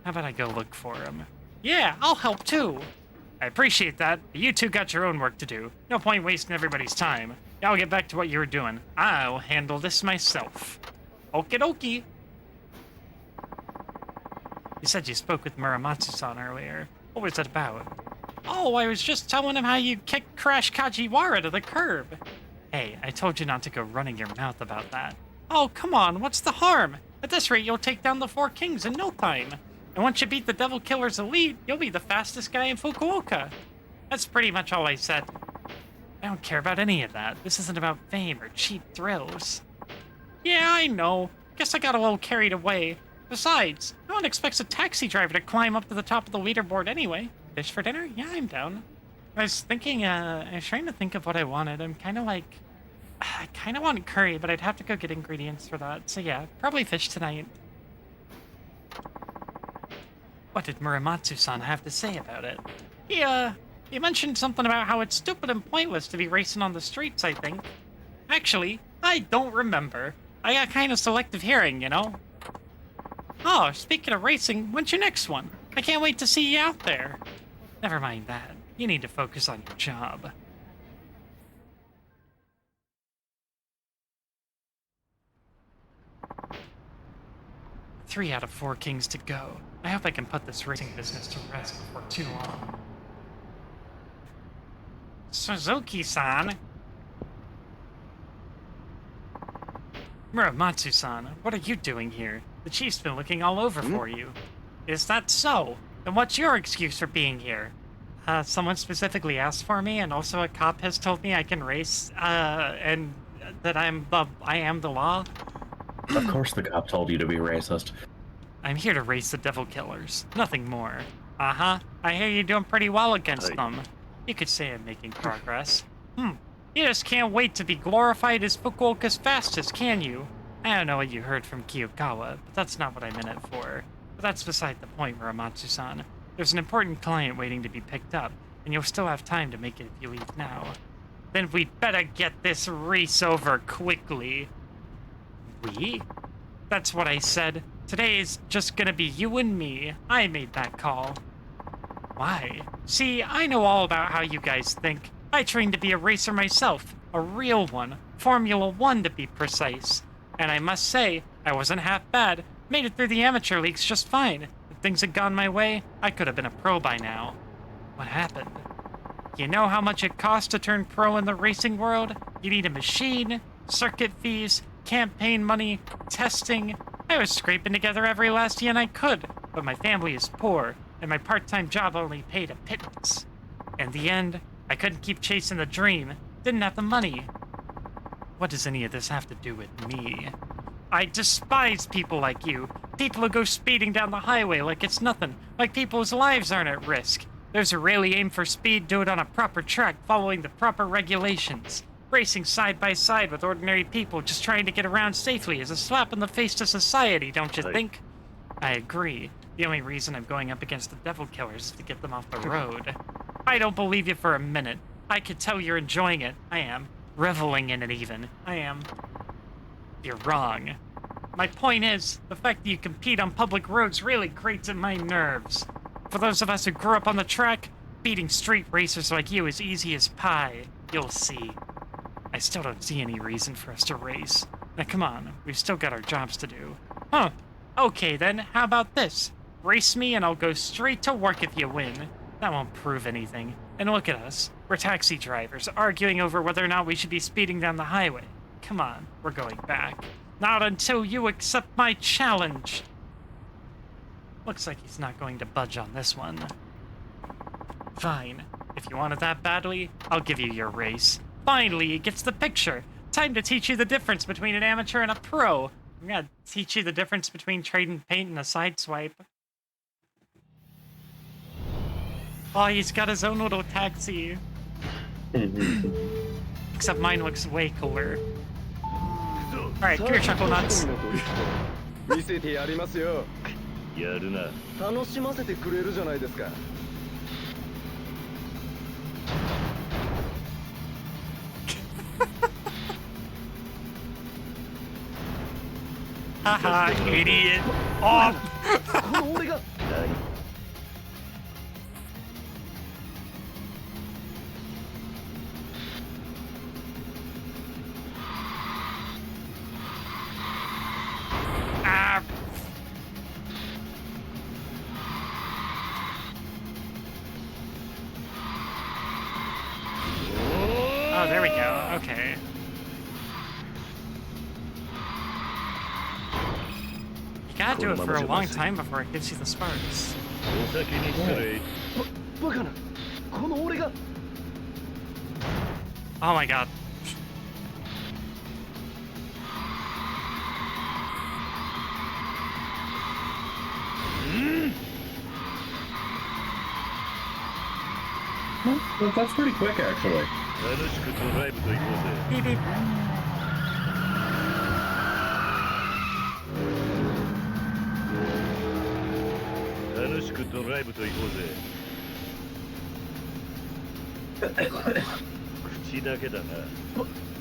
How about I go look for him? Yeah, I'll help too. I appreciate that, but you two got your own work to do. No point wasting everybody's time. Y'all get back to what you were doing. I'll handle this myself. Okie dokie. You said you spoke with Muramatsu-san earlier. What was it about? Oh, I was just telling him how you kicked Crash Kajiwara to the curb. Hey, I told you not to go running your mouth about that. Oh, come on, what's the harm? At this rate, you'll take down the 4 kings in no time. And once you beat the Devil Killer's elite, you'll be the fastest guy in Fukuoka. That's pretty much all I said. I don't care about any of that. This isn't about fame or cheap thrills. Yeah, I know. Guess I got a little carried away. Besides, no one expects a taxi driver to climb up to the top of the leaderboard anyway. Fish for dinner? Yeah, I'm down. I was trying to think of what I wanted. I kind of want curry, but I'd have to go get ingredients for that. So yeah, probably fish tonight. What did Muramatsu-san have to say about it? He mentioned something about how it's stupid and pointless to be racing on the streets, I think. Actually, I don't remember. I got kind of selective hearing, you know? Oh, speaking of racing, when's your next one? I can't wait to see you out there. Never mind that. You need to focus on your job. Three out of 4 kings to go. I hope I can put this racing business to rest before too long. Suzuki-san? Muramatsu-san, what are you doing here? The chief's been looking all over for you. Is that so? Then what's your excuse for being here? Someone specifically asked for me, and also a cop has told me I can race, and that I am the law. Of course the cop told you to be racist. I'm here to race the Devil Killers, nothing more. Uh-huh, I hear you're doing pretty well against them. You could say I'm making progress. You just can't wait to be glorified as Fukuoka's fastest, can you? I don't know what you heard from Kiyokawa, but that's not what I meant it for. But that's beside the point, Muramatsu-san. There's an important client waiting to be picked up, and you'll still have time to make it if you leave now. Then we'd better get this race over quickly. We? That's what I said. Today is just gonna be you and me. I made that call. Why? See, I know all about how you guys think. I trained to be a racer myself. A real one. Formula 1 to be precise. And I must say, I wasn't half bad. Made it through the amateur leagues just fine. If things had gone my way, I could have been a pro by now. What happened? You know how much it costs to turn pro in the racing world? You need a machine, circuit fees, campaign money, testing. I was scraping together every last yen I could, but my family is poor, and my part-time job only paid a pittance. In the end, I couldn't keep chasing the dream, didn't have the money. What does any of this have to do with me? I despise people like you. People who go speeding down the highway like it's nothing, like people's lives aren't at risk. Those who really aim for speed do it on a proper track, following the proper regulations. Racing side by side with ordinary people just trying to get around safely is a slap in the face to society, don't you think? I agree. The only reason I'm going up against the Devil Killers is to get them off the road. I don't believe you for a minute. I could tell you're enjoying it. I am. Reveling in it even. I am. You're wrong. My point is, the fact that you compete on public roads really grates at my nerves. For those of us who grew up on the track, beating street racers like you is easy as pie. You'll see. I still don't see any reason for us to race. Now come on, we've still got our jobs to do. Huh. Okay then, how about this? Race me and I'll go straight to work if you win. That won't prove anything. And look at us. We're taxi drivers, arguing over whether or not we should be speeding down the highway. Come on, we're going back. Not until you accept my challenge. Looks like he's not going to budge on this one. Fine. If you want it that badly, I'll give you your race. Finally, he gets the picture. Time to teach you the difference between an amateur and a pro. I'm gonna teach you the difference between trading paint and a sideswipe. Oh, he's got his own little taxi. Except mine looks way cooler. Alright, come here, Chuckle Nuts. 見せてやりますよ。やるな。楽しませてくれるじゃないですか。Haha, idiot. Oh! この俺が。Ah! Oh, there we go. Okay. You gotta do it for a long time before it gives you the sparks. お先に失礼。バカな。この俺が。 Oh my god. Well, that's pretty quick, actually. 楽しくドライブと行こうぜ。 Beep beep. 楽しくドライブと行こうぜ。口だけだな。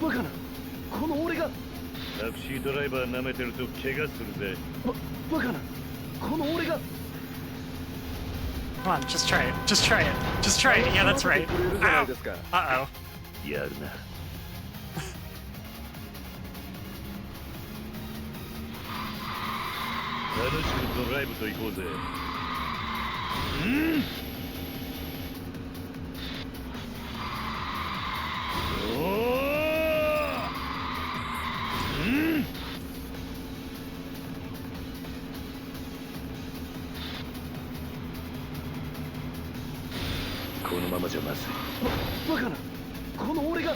バカな。この俺が。タクシードライバー舐めてると怪我するぜ。バカな。この俺が。 Come on, just try it. Just try it. Just try it. Yeah, that's right. Ow. Uh-oh. やるな。楽しくドライブと行こうぜ。このままじゃまずい。バカな。この俺が。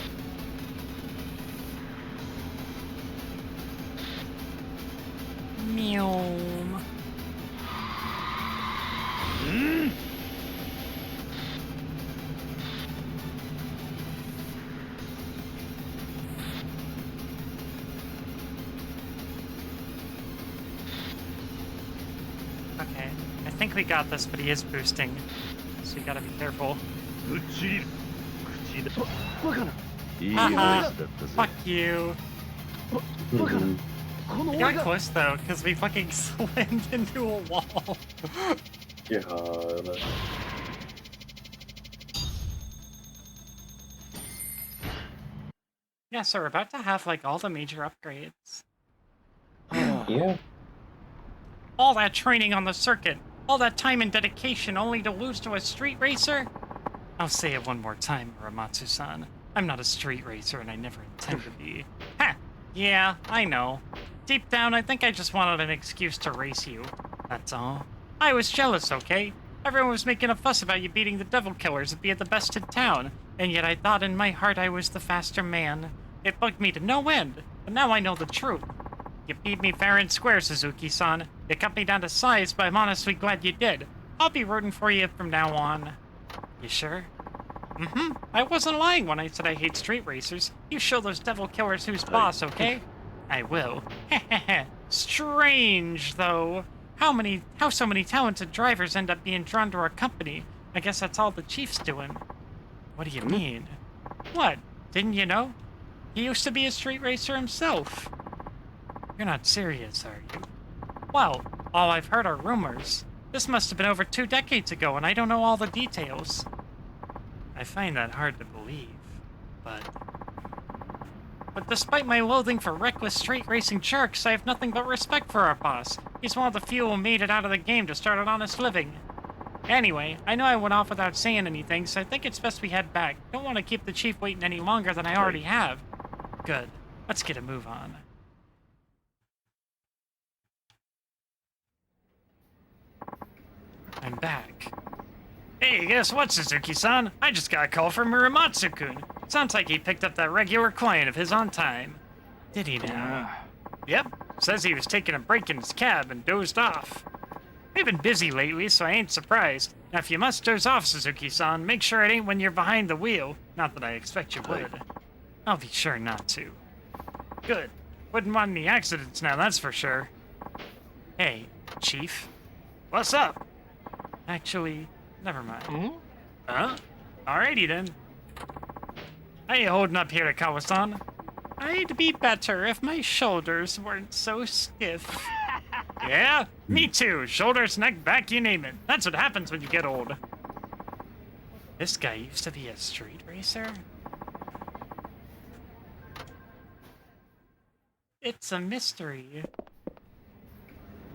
Meow. Okay, I think we got this, but he is boosting, so you gotta be careful. ぶっちぎる。口だ。バカな。いいレースだったぜ。 Fuck you. バカな。この We 俺 got が。 close though, because we fucking slammed into a wall. Yeah. Yeah, so we're about to have like all the major upgrades. Yeah. All that training on the circuit, all that time and dedication only to lose to a street racer? I'll say it one more time, Ramatsu-san. I'm not a street racer and I never intend to be. Ha! Yeah, I know. Deep down, I think I just wanted an excuse to race you. That's all. I was jealous, okay? Everyone was making a fuss about you beating the devil killers and being the best in town, and yet I thought in my heart I was the faster man. It bugged me to no end, but now I know the truth. You beat me fair and square, Suzuki-san. You cut me down to size, but I'm honestly glad you did. I'll be rooting for you from now on. You sure? Mm-hmm. I wasn't lying when I said I hate street racers. You show those devil killers who's boss, okay? I will. Strange, though. How so many talented drivers end up being drawn to our company? I guess that's all the chief's doing. What do you mean? What? Didn't you know? He used to be a street racer himself. You're not serious, are you? Well, all I've heard are rumors. This must have been over 2 decades ago, and I don't know all the details. I find that hard to believe, but despite my loathing for reckless street racing jerks, I have nothing but respect for our boss. He's one of the few who made it out of the game to start an honest living. Anyway, I know I went off without saying anything, so I think it's best we head back. Don't want to keep the chief waiting any longer than I already have. Good. Let's get a move on. I'm back. Hey, guess what, Suzuki-san? I just got a call from Muramatsu-kun. Sounds like he picked up that regular client of his on time. Did he now? Yep. Says he was taking a break in his cab and dozed off. We've been busy lately, so I ain't surprised. Now, if you must doze off, Suzuki-san, make sure it ain't when you're behind the wheel. Not that I expect you would. I'll be sure not to. Good. Wouldn't want any accidents now, that's for sure. Hey, Chief. What's up? Actually, never mind. Huh? Alrighty then. How you holding up here, Kawasan? I'd be better if my shoulders weren't so stiff. Yeah, me too. Shoulders, neck, back, you name it. That's what happens when you get old. This guy used to be a street racer? It's a mystery.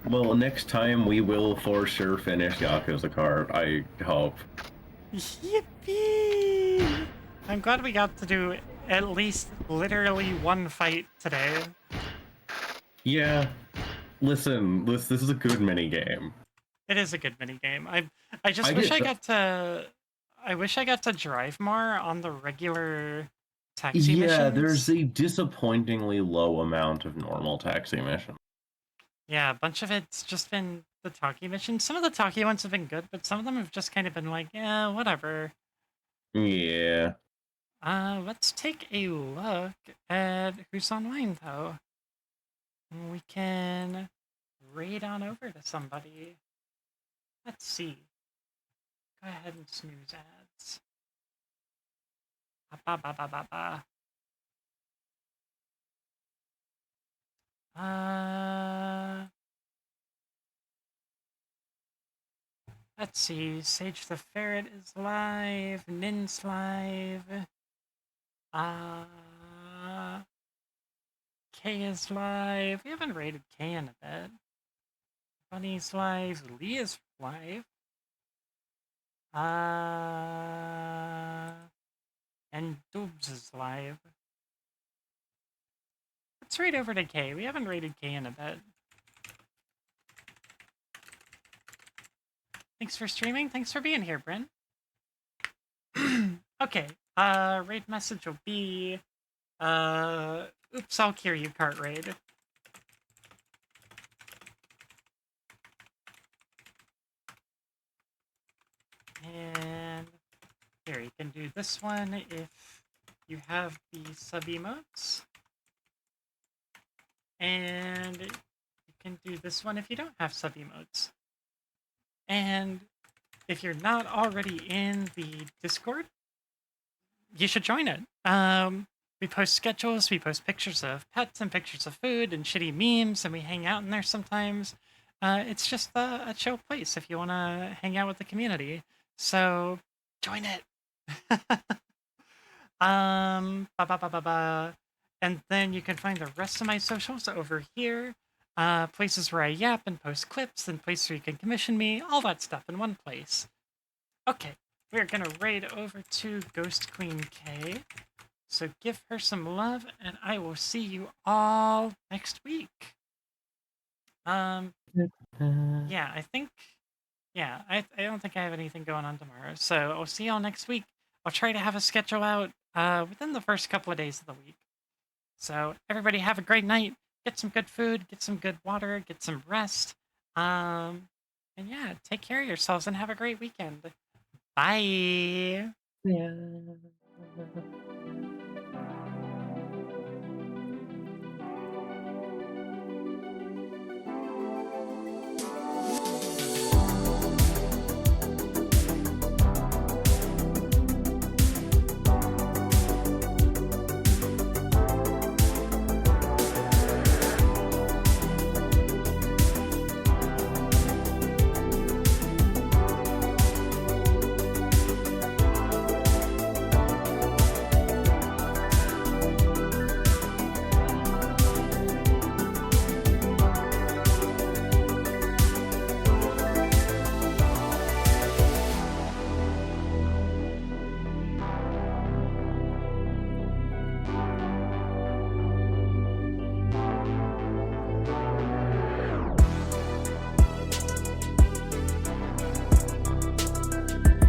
Well, next time we will for sure finish Yakuza Kart, I hope. Yippee! I'm glad we got to do at least literally one fight today. Yeah. Listen, this is a good mini game. It is a good mini game. I just I wish get I the- got to. I wish I got to drive more on the regular taxi Yeah, missions. there's a disappointingly low amount of normal taxi missions. Yeah, a bunch of it's just been the talkie missions. Some of the talkie ones have been good, but some of them have just kind of been like, yeah, whatever. Yeah. Let's take a look at who's online though. We can raid on over to somebody. Let's see. Go ahead and snooze ads. Ba ba ba ba ba. Let's see. Sage the Ferret is live. Nin's live. K is live. We haven't rated K in a bit. Bunny's live. Lee is live. And Doobs is live. Let's raid over to K. We haven't rated K in a bit. Thanks for streaming. Thanks for being here, Bryn. Okay. Raid message will be, oops, I'll Kiryu cart raid. And here, you can do this one if you have the sub emotes. And you can do this one if you don't have sub emotes. And if you're not already in the Discord, you should join it. We post schedules, we post pictures of pets and pictures of food and shitty memes, and we hang out in there sometimes. It's just a chill place if you want to hang out with the community. So join it. And then you can find the rest of my socials over here. Places where I yap and post clips, and places where you can commission me, all that stuff in one place. Okay, we're gonna raid over to Ghost Queen K. So give her some love, and I will see you all next week. Yeah, I think, yeah, I don't think I have anything going on tomorrow. So I'll see y'all next week. I'll try to have a schedule out within the first couple of days of the week. So everybody have a great night. Get some good food, get some good water, get some rest. And yeah, take care of yourselves and have a great weekend. Bye. Yeah.